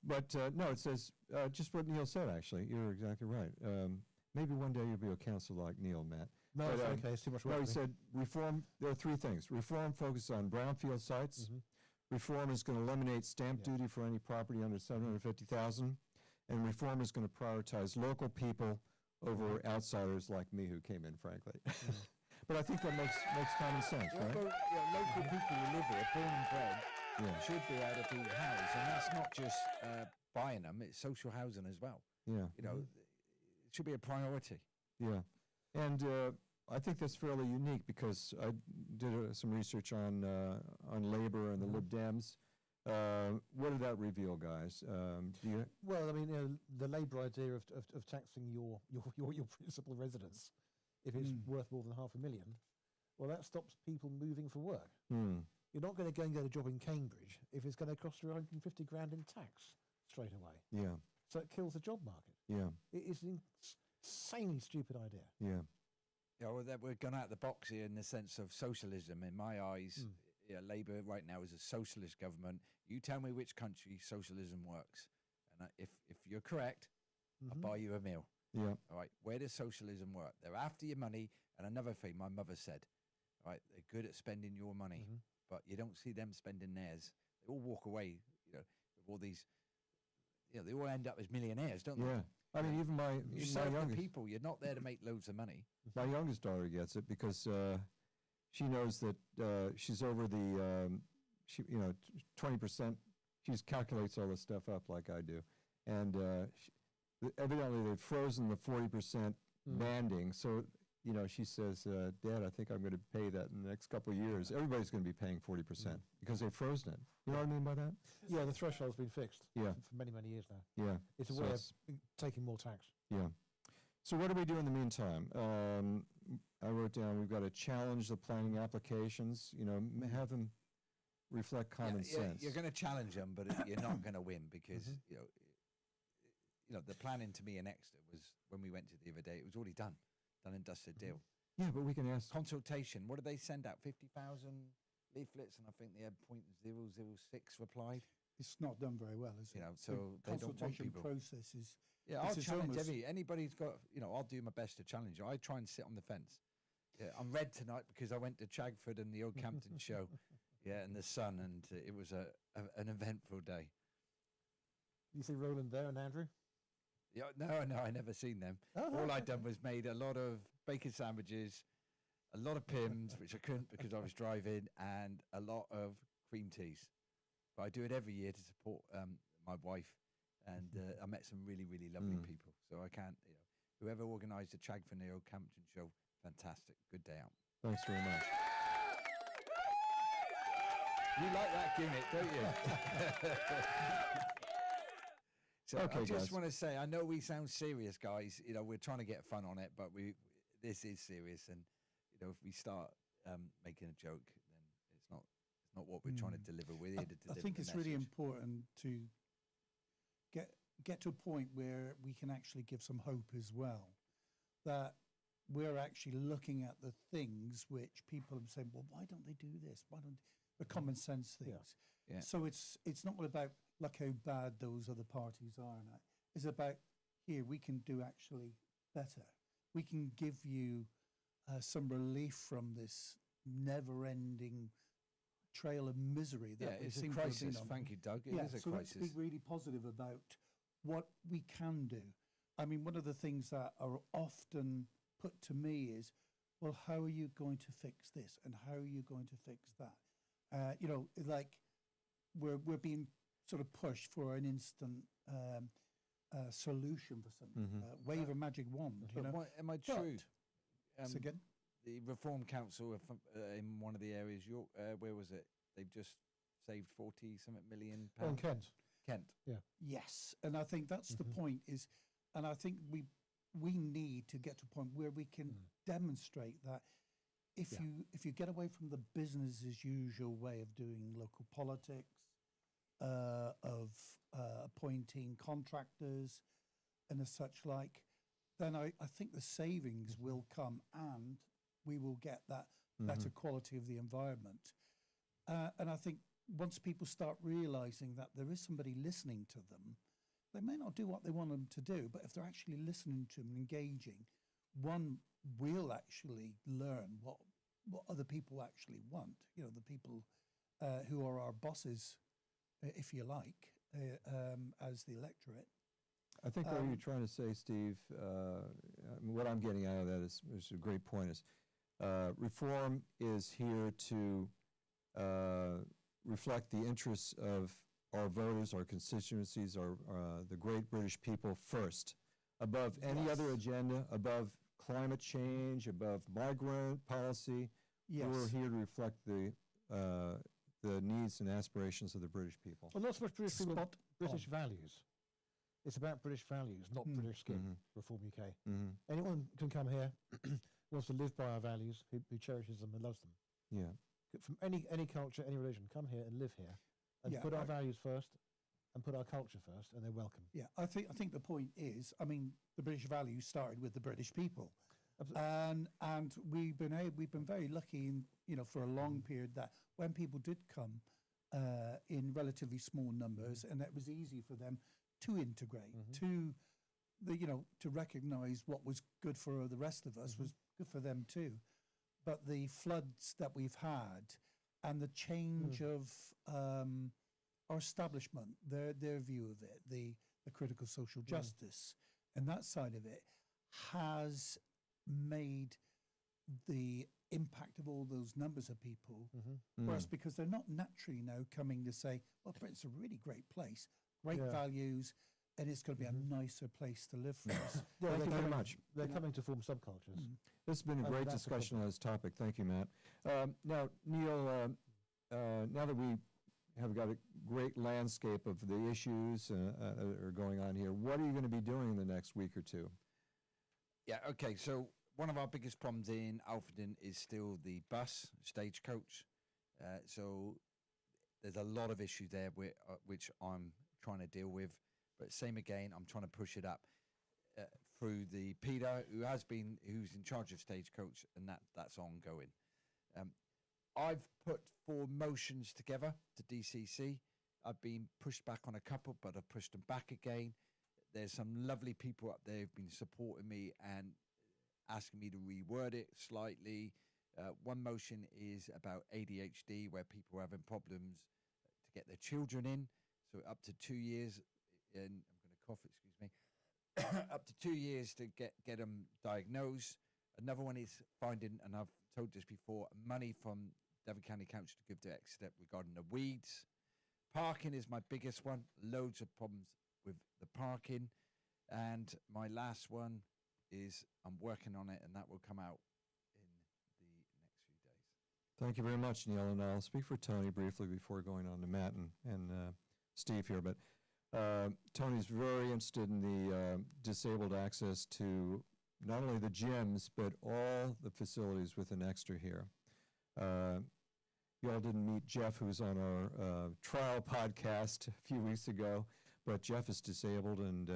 But no, it says just what Neil said. Actually, you're exactly right. Maybe one day you'll be a councillor like Neil, Matt. No, it's okay. It's too much work. No, he said reform. There are 3 things. Reform focuses on brownfield sites. Reform is going to eliminate stamp duty for any property under $750,000. And reform is going to prioritize local people over outsiders like me who came in, frankly. But I think that makes common sense, right? Local people who live here, born and bred, should be able to be housed. And that's not just buying them, it's social housing as well. Yeah. It should be a priority. Yeah. And I think that's fairly unique because I did some research on Labour and the Lib Dems. What did that reveal, guys? Well, I mean, the Labour idea of taxing your principal residence if it's worth more than $500,000, well, that stops people moving for work. You're not going to go and get a job in Cambridge if it's going to cost you $150,000 in tax straight away. Yeah. So it kills the job market. Yeah. It is an insanely stupid idea. Yeah. Yeah, well, we're gone out of the box here in the sense of socialism. In my eyes, yeah, Labour right now is a socialist government. You tell me which country socialism works, and if you're correct, I'll buy you a meal. Yeah. All right, where does socialism work? They're after your money. And another thing my mother said, right, they're good at spending your money, but you don't see them spending theirs. They all walk away, with all these, they all end up as millionaires, don't they? Yeah. I mean, even You my serve the youngest, people. You're not there to make loads of money. my youngest daughter gets it because she knows that she's over the 20%. She calculates all this stuff up like I do, and evidently they've frozen the 40% banding. So she says, "Dad, I think I'm going to pay that in the next couple of years. Everybody's going to be paying 40% because they've frozen it." You know what I mean by that? Yeah, the threshold's been fixed. Yeah. For many, many years now. Yeah. It's a way of taking more tax. Yeah. So what do we do in the meantime? I wrote down we've got to challenge the planning applications. Have them reflect common sense. You're going to challenge them, but you're not going to win because the planning to me in Exeter was when we went to the other day. It was already done and dusted deal. Yeah, but we can ask Consultation. What did they send out? 50,000 leaflets, and I think they had 0.006 replied. It's not done very well, is it? So the they don't want consultation people. process is. Yeah, I'll it's challenge almost- anybody's got. I'll do my best to challenge you. I try and sit on the fence. Yeah, I'm red tonight because I went to Chagford and the Old Campton show. Yeah, and the sun, and it was an eventful day. You see Roland there and Andrew? Yeah, no, I never seen them. All I'd done was made a lot of bacon sandwiches, a lot of Pims, which I couldn't because I was driving, and a lot of cream teas. But I do it every year to support my wife, and I met some really, really lovely people. So I can't, whoever organised the Chagford and the Old Campton show, fantastic. Good day out. Thanks very much. You like that gimmick, don't you? So Okay, I just guys. want to say, I know we sound serious, guys. We're trying to get fun on it, but this is serious. And if we start making a joke, then it's not what we're trying to deliver. We're here to I deliver. think the it's really message. important to get to a point where we can actually give some hope as well. That we're actually looking at the things which people have said, well, why don't they do this? Why don't the common sense things? Yeah. So it's not about look how bad those other parties are. And it's about here we can do actually better. We can give you some relief from this never-ending trail of misery that we it's a seem to have been crisis. on. Thank you, Doug. It is a so let's crisis. be really positive about what we can do. I mean, one of the things that are often put to me is, well, how are you going to fix this and how are you going to fix that? Like we're being sort of pushed for an instant solution for something. Wave a magic wand. Am I true? So again, The Reform Council in one of the areas, York, where was it? They've just saved 40-something million Oh, in pounds. Kent. Kent. yes, and I think that's the point. And I think we need to get to a point where we can demonstrate that if you get away from the business as usual way of doing local politics, of appointing contractors and as such like, then I think the savings will come and we will get that better quality of the environment. And I think once people start realising that there is somebody listening to them, they may not do what they want them to do, but if they're actually listening to them and engaging, one will actually learn what other people actually want. The people who are our bosses, if you like, as the electorate. I think what you're trying to say, Steve, what I'm getting out of that is a great point, is reform is here to reflect the interests of our voters, our constituencies, the great British people first, above any other agenda, above climate change, above migrant policy. Yes. We're here to reflect the needs and aspirations of the British people. Well, not so much British people, Spot British on. values. It's about British values, not British skin. Reform UK. Anyone can come here, wants to live by our values, who cherishes them and loves them. Yeah. From any culture, any religion, come here and live here, and Yeah, put our values first, and put our culture first, and they're welcome. Yeah, I think the point is, I mean, the British values started with the British people, and we've been very lucky, for a long period, that when people did come in relatively small numbers, and it was easy for them to integrate, to recognise what was good for the rest of us was good for them too. But the floods that we've had and the change of our establishment, their view of it, the critical social justice and that side of it, has made the impact of all those numbers of people worse, because they're not naturally now coming to say, well, Britain's a really great place, great values, and it's going to be a nicer place to live for us. Thank you very much. They're coming to form subcultures. This has been a great discussion on this topic. Thank you, Matt. Now, Neil, now that we have got a great landscape of the issues that are going on here, what are you going to be doing in the next week or two? Yeah, okay, so one of our biggest problems in Alfredon is still the bus, stagecoach. So there's a lot of issues there which I'm trying to deal with. But same again, I'm trying to push it up through the Peter, who's in charge of stagecoach, and that's ongoing. I've put 4 motions together to DCC. I've been pushed back on a couple, but I've pushed them back again. There's some lovely people up there who've been supporting me and asking me to reword it slightly. One motion is about ADHD, where people are having problems to get their children in. So up to 2 years, and I'm going to cough, excuse me, up to 2 years to get them diagnosed. Another one is finding, and I've told this before, money from Devon County Council to give to Exeter regarding the weeds. Parking is my biggest one. Loads of problems with the parking. And my last one is I'm working on it, and that will come out in the next few days. Thank you very much, Neil. And I'll speak for Tony briefly before going on to Matt and Steve here. But Tony's very interested in the disabled access to not only the gyms, but all the facilities within Exeter here. You all didn't meet Jeff, who was on our trial podcast a few weeks ago, but Jeff is disabled, and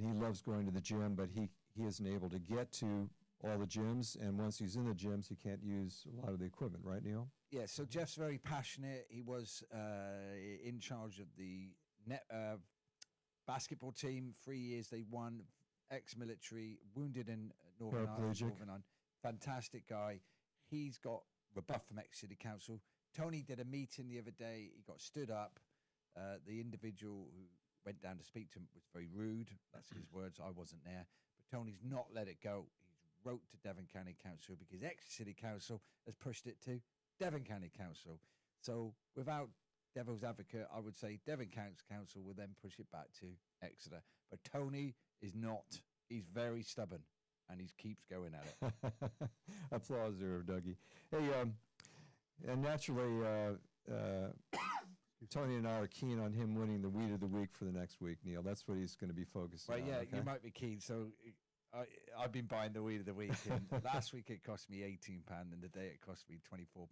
he loves going to the gym, but he isn't able to get to all the gyms, and once he's in the gyms, he can't use a lot of the equipment, right, Neil? Yeah, so Jeff's very passionate. He was in charge of the basketball team. 3 years they won, ex-military, wounded in Northern Ireland. Fantastic guy. He's got rebuff from Exeter City Council. Tony did a meeting the other day. He got stood up. The individual who went down to speak to him was very rude. That's his words. I wasn't there. But Tony's not let it go. He's wrote to Devon County Council because Exeter City Council has pushed it to Devon County Council. So without devil's advocate, I would say Devon County Council will then push it back to Exeter. But Tony is not. He's very stubborn, and he keeps going at it. Applause there, Dougie. Hey, and naturally, Tony and I are keen on him winning the Weed of the Week for the next week, Neil. That's what he's going to be focusing on. Yeah, okay? You might be keen. So I've been buying the Weed of the Week. And last week it cost me £18, and the day it cost me £24.99.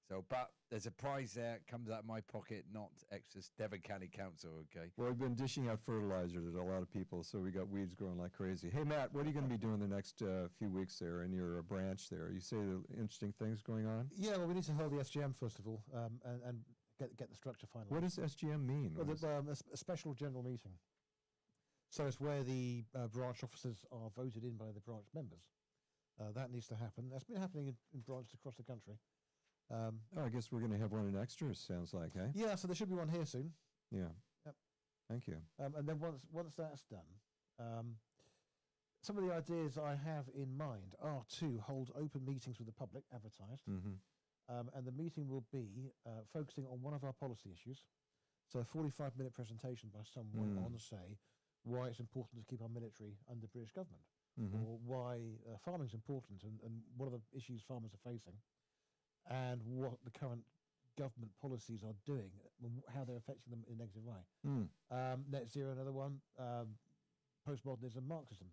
So, but there's a prize there. It comes out of my pocket, not Exeter's Devon County Council, okay? Well, we've been dishing out fertilizer to a lot of people, so we got weeds growing like crazy. Hey, Matt, what are you going to be doing the next few weeks there in your branch there? You say there are interesting things going on? Yeah, well, we need to hold the SGM first of all, and get the structure finalized. What does SGM mean? Well, a special general meeting. So it's where the branch officers are voted in by the branch members. That needs to happen. That's been happening in branches across the country. I guess we're going to have one in Exeter, sounds like, eh? Yeah, so there should be one here soon. Yeah. Yep. Thank you. And then once that's done, some of the ideas I have in mind are to hold open meetings with the public, advertised, and the meeting will be focusing on one of our policy issues. So a 45-minute presentation by someone on, say, why it's important to keep our military under British government, or why farming is important, and what are the issues farmers are facing, and what the current government policies are doing, how they're affecting them in a negative way. Net zero, another one, postmodernism, Marxism,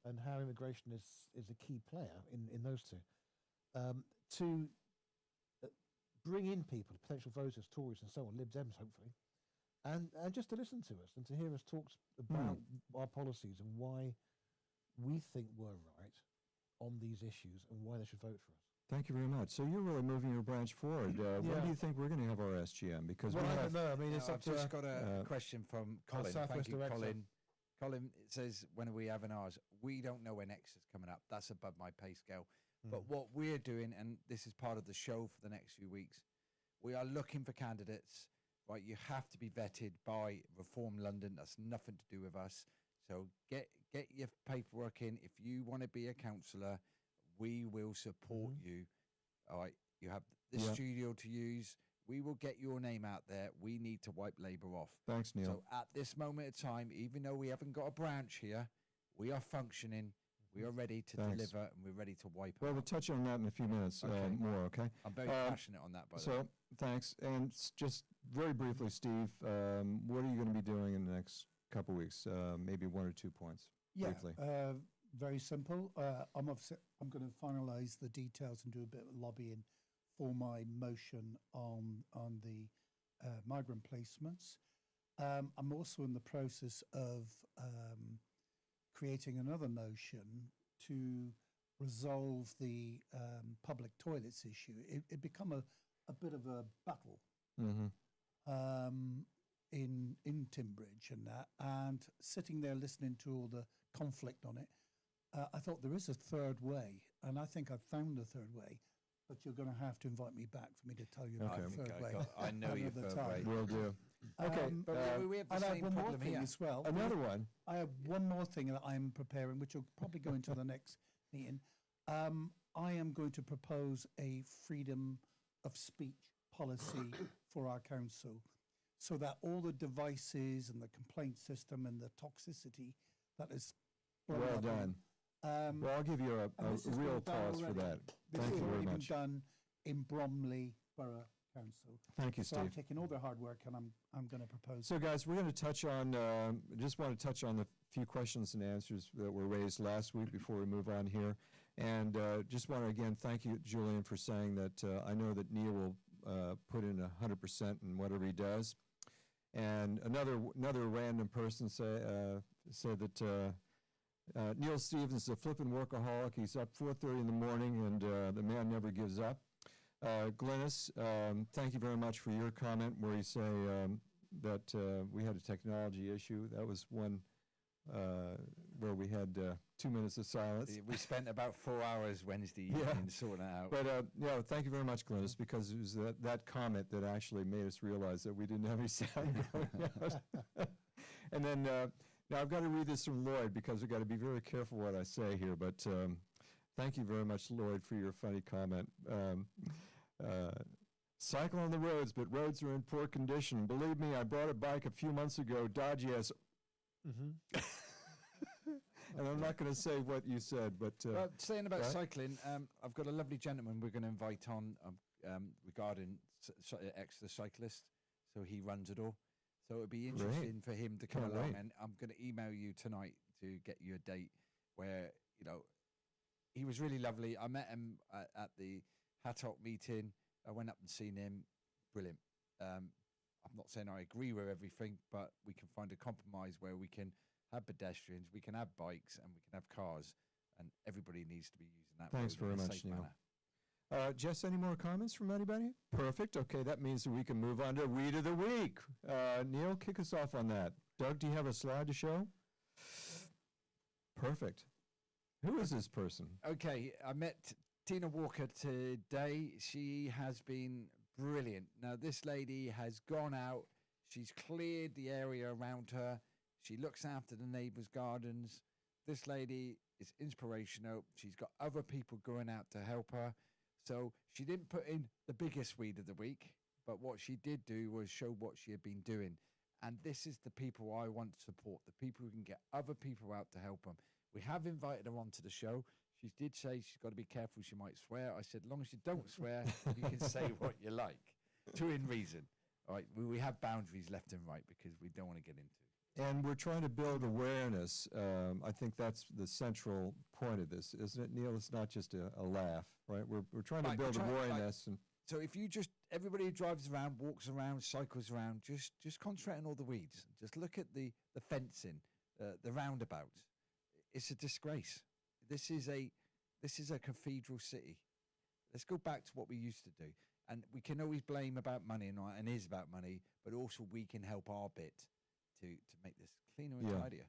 and how immigration is a key player in those two. To bring in people, potential voters, Tories and so on, Lib Dems hopefully, and just to listen to us and to hear us talk about our policies and why we think we're right on these issues and why they should vote for us. Thank you very much. So you're really moving your branch forward. When do you think we're going to have our SGM? Because Well, we I have, don't know. I mean, it's I've up to just got a question from Colin. Thank Southwest you, Director. Colin. Colin says, when are we having ours? We don't know when X is coming up. That's above my pay scale. But what we're doing, and this is part of the show for the next few weeks, we are looking for candidates. Right, you have to be vetted by Reform London. That's nothing to do with us. So get your paperwork in. If you want to be a councillor, we will support you. All right, you have the studio to use. We will get your name out there. We need to wipe Labour off. Thanks, Neil. So at this moment of time, even though we haven't got a branch here, we are functioning. We are ready to deliver, and we're ready to wipe. Well, we'll touch on that in a few minutes more, okay? I'm very passionate on that, by the way. So, thanks. And just very briefly, Steve, what are you going to be doing in the next couple of weeks? Maybe 1 or 2 points, briefly. Very simple. I'm going to finalise the details and do a bit of lobbying for my motion on the migrant placements. I'm also in the process of creating another motion to resolve the public toilets issue. It become a bit of a battle in Timbridge and that, and sitting there listening to all the conflict on it, I thought there is a third way, and I think I've found the third way, but you're going to have to invite me back for me to tell you about the third way. I know your third way. Will do. Okay. But we have the and I have same one more problem thing here. as well. Another one. I have one more thing that I'm preparing, which will probably go into the next meeting. I am going to propose a freedom of speech policy for our council, so that all the devices and the complaint system and the toxicity that is Well done. Well, I'll give you a real pause for that. Thank you very much. Done in Bromley Borough Council. Thank you, So I'm Steve. taking all their hard work and I'm going to propose. So, guys, we're going to touch on, just want to touch on the few questions and answers that were raised last week before we move on here. And just want to, again, thank you, Julian, for saying that I know that Neil will put in 100% in whatever he does. And another random person said that Neil Stevens is a flippin' workaholic. He's up 4:30 in the morning, and the man never gives up. Glynis, thank you very much for your comment where you say that we had a technology issue. That was one where we had 2 minutes of silence. We spent about 4 hours Wednesday evening sorting it out. But thank you very much, Glynis, because it was that comment that actually made us realize that we didn't have any sound going out. And then now I've got to read this from Lloyd because we've got to be very careful what I say here. But thank you very much, Lloyd, for your funny comment. Cycle on the roads, but roads are in poor condition. Believe me, I bought a bike a few months ago, Dodge S. And I'm not going to say what you said, but... well, saying about cycling, I've got a lovely gentleman we're going to invite on regarding Exeter cyclist. So he runs it all. So it'd be interesting for him to come along. And I'm going to email you tonight to get you a date where, he was really lovely. I met him at the Hattock meeting. I went up and seen him. Brilliant. I'm not saying I agree with everything, but we can find a compromise where we can have pedestrians, we can have bikes, and we can have cars, and everybody needs to be using that. Thanks very much, Neil. Jess, any more comments from anybody? Perfect. Okay, that means that we can move on to Weed of the Week. Neil, kick us off on that. Doug, do you have a slide to show? Perfect. Who is this person? Okay, I met Tina Walker today. She has been brilliant. Now, this lady has gone out. She's cleared the area around her. She looks after the neighbours' gardens. This lady is inspirational. She's got other people going out to help her. So she didn't put in the biggest weed of the week, but what she did do was show what she had been doing. And this is the people I want to support, the people who can get other people out to help them. We have invited her onto the show. She did say she's got to be careful, she might swear. I said, as long as you don't swear, you can say what you like, to in reason. All right, we have boundaries left and right because we don't want to get into it. And we're trying to build awareness. I think that's the central point of this, isn't it, Neil? It's not just a laugh, right? We're trying to build awareness. So if you just everybody who drives around, walks around, cycles around, just concentrate on all the weeds. Just look at the fencing, the roundabouts. It's a disgrace. This is a cathedral city. Let's go back to what we used to do. And we can always blame about money, and it is about money, but also we can help our bit to make this cleaner and tidier.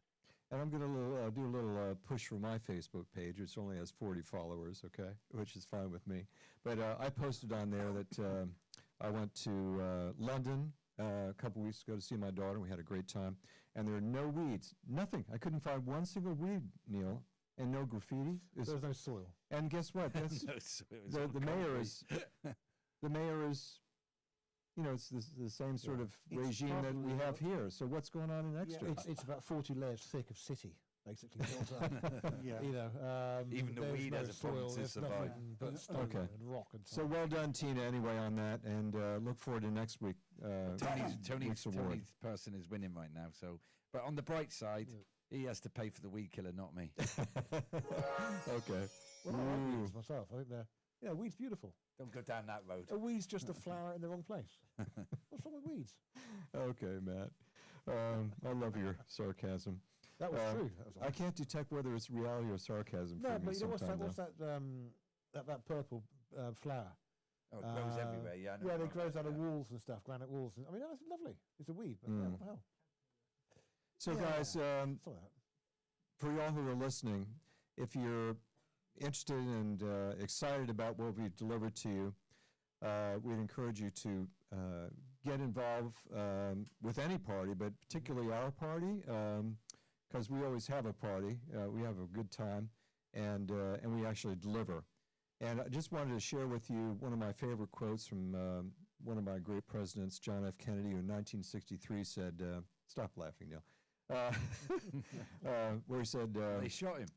And I'm going to do a little push for my Facebook page, which only has 40 followers, okay, which is fine with me. But I posted on there that I went to London a couple weeks ago to see my daughter. We had a great time. And there are no weeds, nothing. I couldn't find one single weed, Neil, and no graffiti. There's no soil. And guess what? That's, the mayor is, the mayor is, you know, it's the same sort of regime that we have here. So what's going on in Exeter? It's about 40 layers thick of city, basically, built up. You know, even the weed has a problem to survive. But stone and rock and so well done, Tina, anyway, on that, and look forward to next week. Tony's person is winning right now. So, but on the bright side, he has to pay for the weed killer, not me. Okay. Well, I like weeds myself. I think they're, weed's beautiful. Don't go down that road. A weed's just a flower in the wrong place. What's wrong with weeds? Okay, Matt. I love your sarcasm. That was true. That was I can't detect whether it's reality or sarcasm. No, for me but you know what's sometime, that purple flower? Oh, it grows everywhere. Yeah, I know yeah, it grows out of walls and stuff, granite walls. I mean, that's lovely. It's a weed, but what the hell? So, guys, for y'all who are listening, if you're interested and excited about what we've delivered to you, we'd encourage you to get involved with any party, but particularly our party, because we always have a party. We have a good time, and we actually deliver. And I just wanted to share with you one of my favorite quotes from one of my great presidents, John F. Kennedy, who in 1963 said, stop laughing, Neil, where he said... they shot him.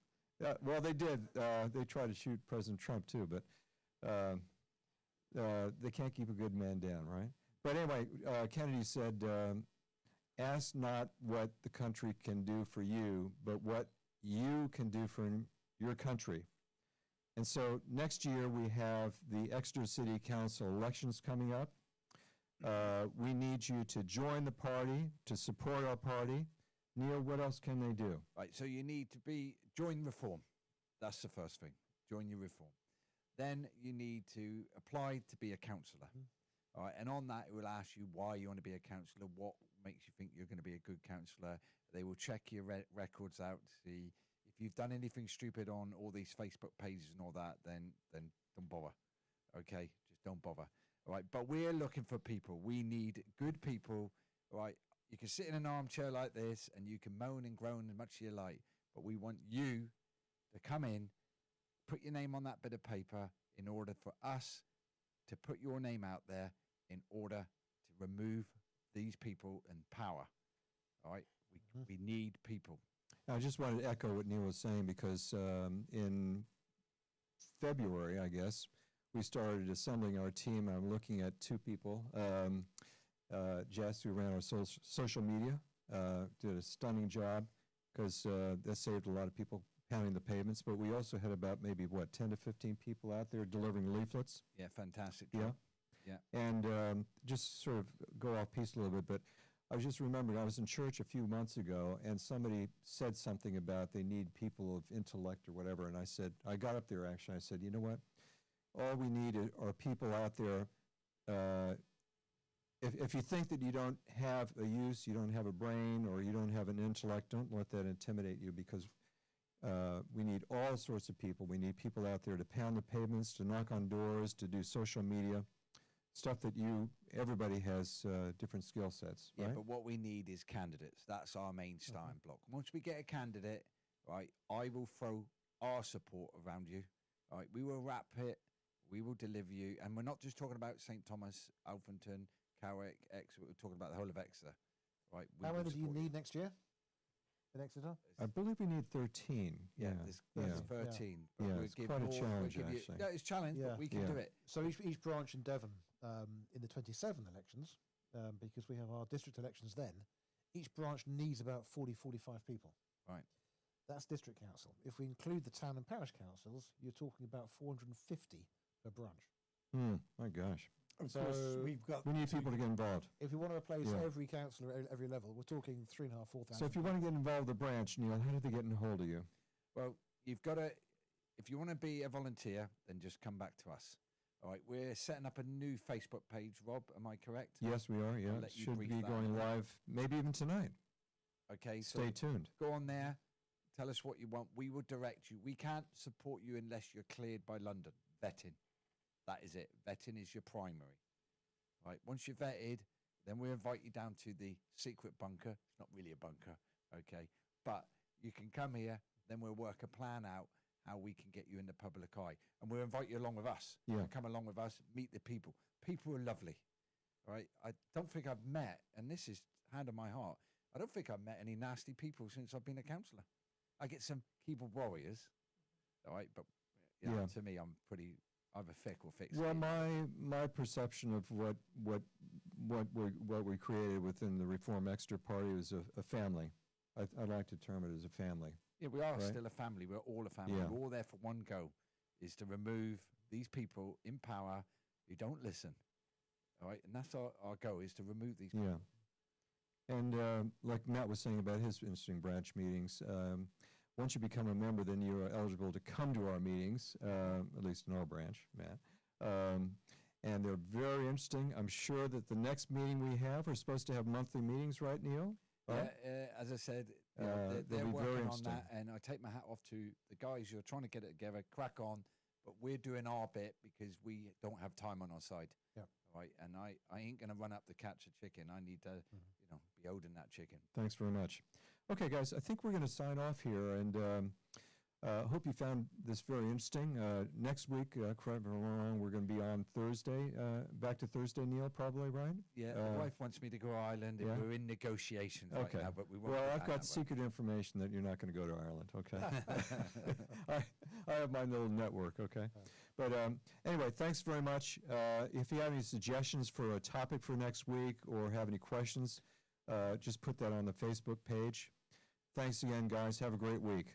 Well, they did. They tried to shoot President Trump, too, but they can't keep a good man down, right? But anyway, Kennedy said, ask not what the country can do for you, but what you can do for your country. And so next year we have the Exeter City Council elections coming up. We need you to join the party, to support our party. Neil, what else can they do? Right, so you need to join Reform. That's the first thing. Join your Reform. Then you need to apply to be a councillor. All right, and on that, it will ask you why you want to be a councillor, what makes you think you're going to be a good councillor. They will check your records out to see if you've done anything stupid on all these Facebook pages and all that, then don't bother. Okay, just don't bother. All right, but we're looking for people. We need good people. All right, you can sit in an armchair like this and you can moan and groan as much as you like, but we want you to come in, put your name on that bit of paper in order for us to put your name out there in order to remove these people in power. All right, we need people. I just wanted to echo what Neil was saying because in February, I guess, we started assembling our team. I'm looking at two people. Jess, who ran our social media, did a stunning job because that saved a lot of people pounding the pavements. But we also had about maybe, 10 to 15 people out there delivering leaflets. Yeah, fantastic job. Yeah. And just sort of go off piece a little bit, but I was just remembering I was in church a few months ago and somebody said something about they need people of intellect or whatever. And I got up there actually, I said, you know what? All we need are people out there. If you think that you don't have a use, you don't have a brain, or you don't have an intellect, don't let that intimidate you because we need all sorts of people. We need people out there to pound the pavements, to knock on doors, to do social media. Stuff that everybody has different skill sets, right? Yeah, but what we need is candidates. That's our main starting block. Once we get a candidate, right, I will throw our support around you. All right, we will wrap it, we will deliver you, and we're not just talking about St. Thomas, Alphington, Cowick, Exeter. We're talking about the whole of Exeter, right? How many do you need next year in Exeter? I believe we need 13. There's 13. Yeah, it's quite a challenge, actually. Yeah, it's a challenge, but we can do it. So each branch in Devon, in the 27 elections, because we have our district elections then, each branch needs about 40, 45 people. Right. That's district council. If we include the town and parish councils, you're talking about 450 per branch. My gosh. Of So course, we've got. We need people to get involved. if we want to replace Yeah. every councillor at every level, we're talking 3,500, 4,000. So if you want to get involved with the branch, Neil, how do they get in hold of you? Well, you've got to, if you want to be a volunteer, then just come back to us. All right, we're setting up a new Facebook page, Rob, am I correct? Yes, we are. Yeah, let you should brief be that going out. live, maybe even tonight. Okay, so Stay tuned. go on there, tell us what you want. We will direct you. We can't support you unless you're cleared by London. Vetting. That is it. Vetting is your primary. Right. Once you're vetted, then we invite you down to the secret bunker. It's not really a bunker, okay? But you can come here, then we'll work a plan out how we can get you in the public eye. And we'll invite you along with us. Yeah. Come along with us, meet the people. People are lovely, right? I don't think I've met, and this is hand on my heart, I don't think I've met any nasty people since I've been a councillor. I get some keyboard warriors, all right? But you know, Yeah. to me, I'm pretty either thick or thick. Well, my perception of what we created within the Reform Exeter Party is a family. I like to term it as a family. Yeah, we are Right. still a family. We're all a family. Yeah. We're all there for one goal, is to remove these people in power who don't listen. All right, and that's our goal, is to remove these people. Yeah. And like Matt was saying about his interesting branch meetings, once you become a member, then you are eligible to come to our meetings, at least in our branch, Matt. And they're very interesting. I'm sure that the next meeting we have, we're supposed to have monthly meetings, right, Neil? Right? Yeah, as I said, They'll they're be very working on interesting. that, and I take my hat off to the guys who are trying to get it together, crack on, but we're doing our bit because we don't have time on our side. Yeah. Right, and I ain't going to run up to catch a chicken. I need to, be holding that chicken. Thanks very much. Okay, guys, I think we're going to sign off here, and hope you found this very interesting. Next week, correct me if I'm wrong, we're going to be on Thursday. Back to Thursday, Neil, probably, right? Yeah, my wife wants me to go to Ireland, and yeah? we're in negotiations Okay. right now, but we won't. Well, go I've down got that road. secret information that you're not going to go to Ireland, okay? I have my little network, okay? But anyway, thanks very much. If you have any suggestions for a topic for next week or have any questions, just put that on the Facebook page. Thanks again, guys. Have a great week.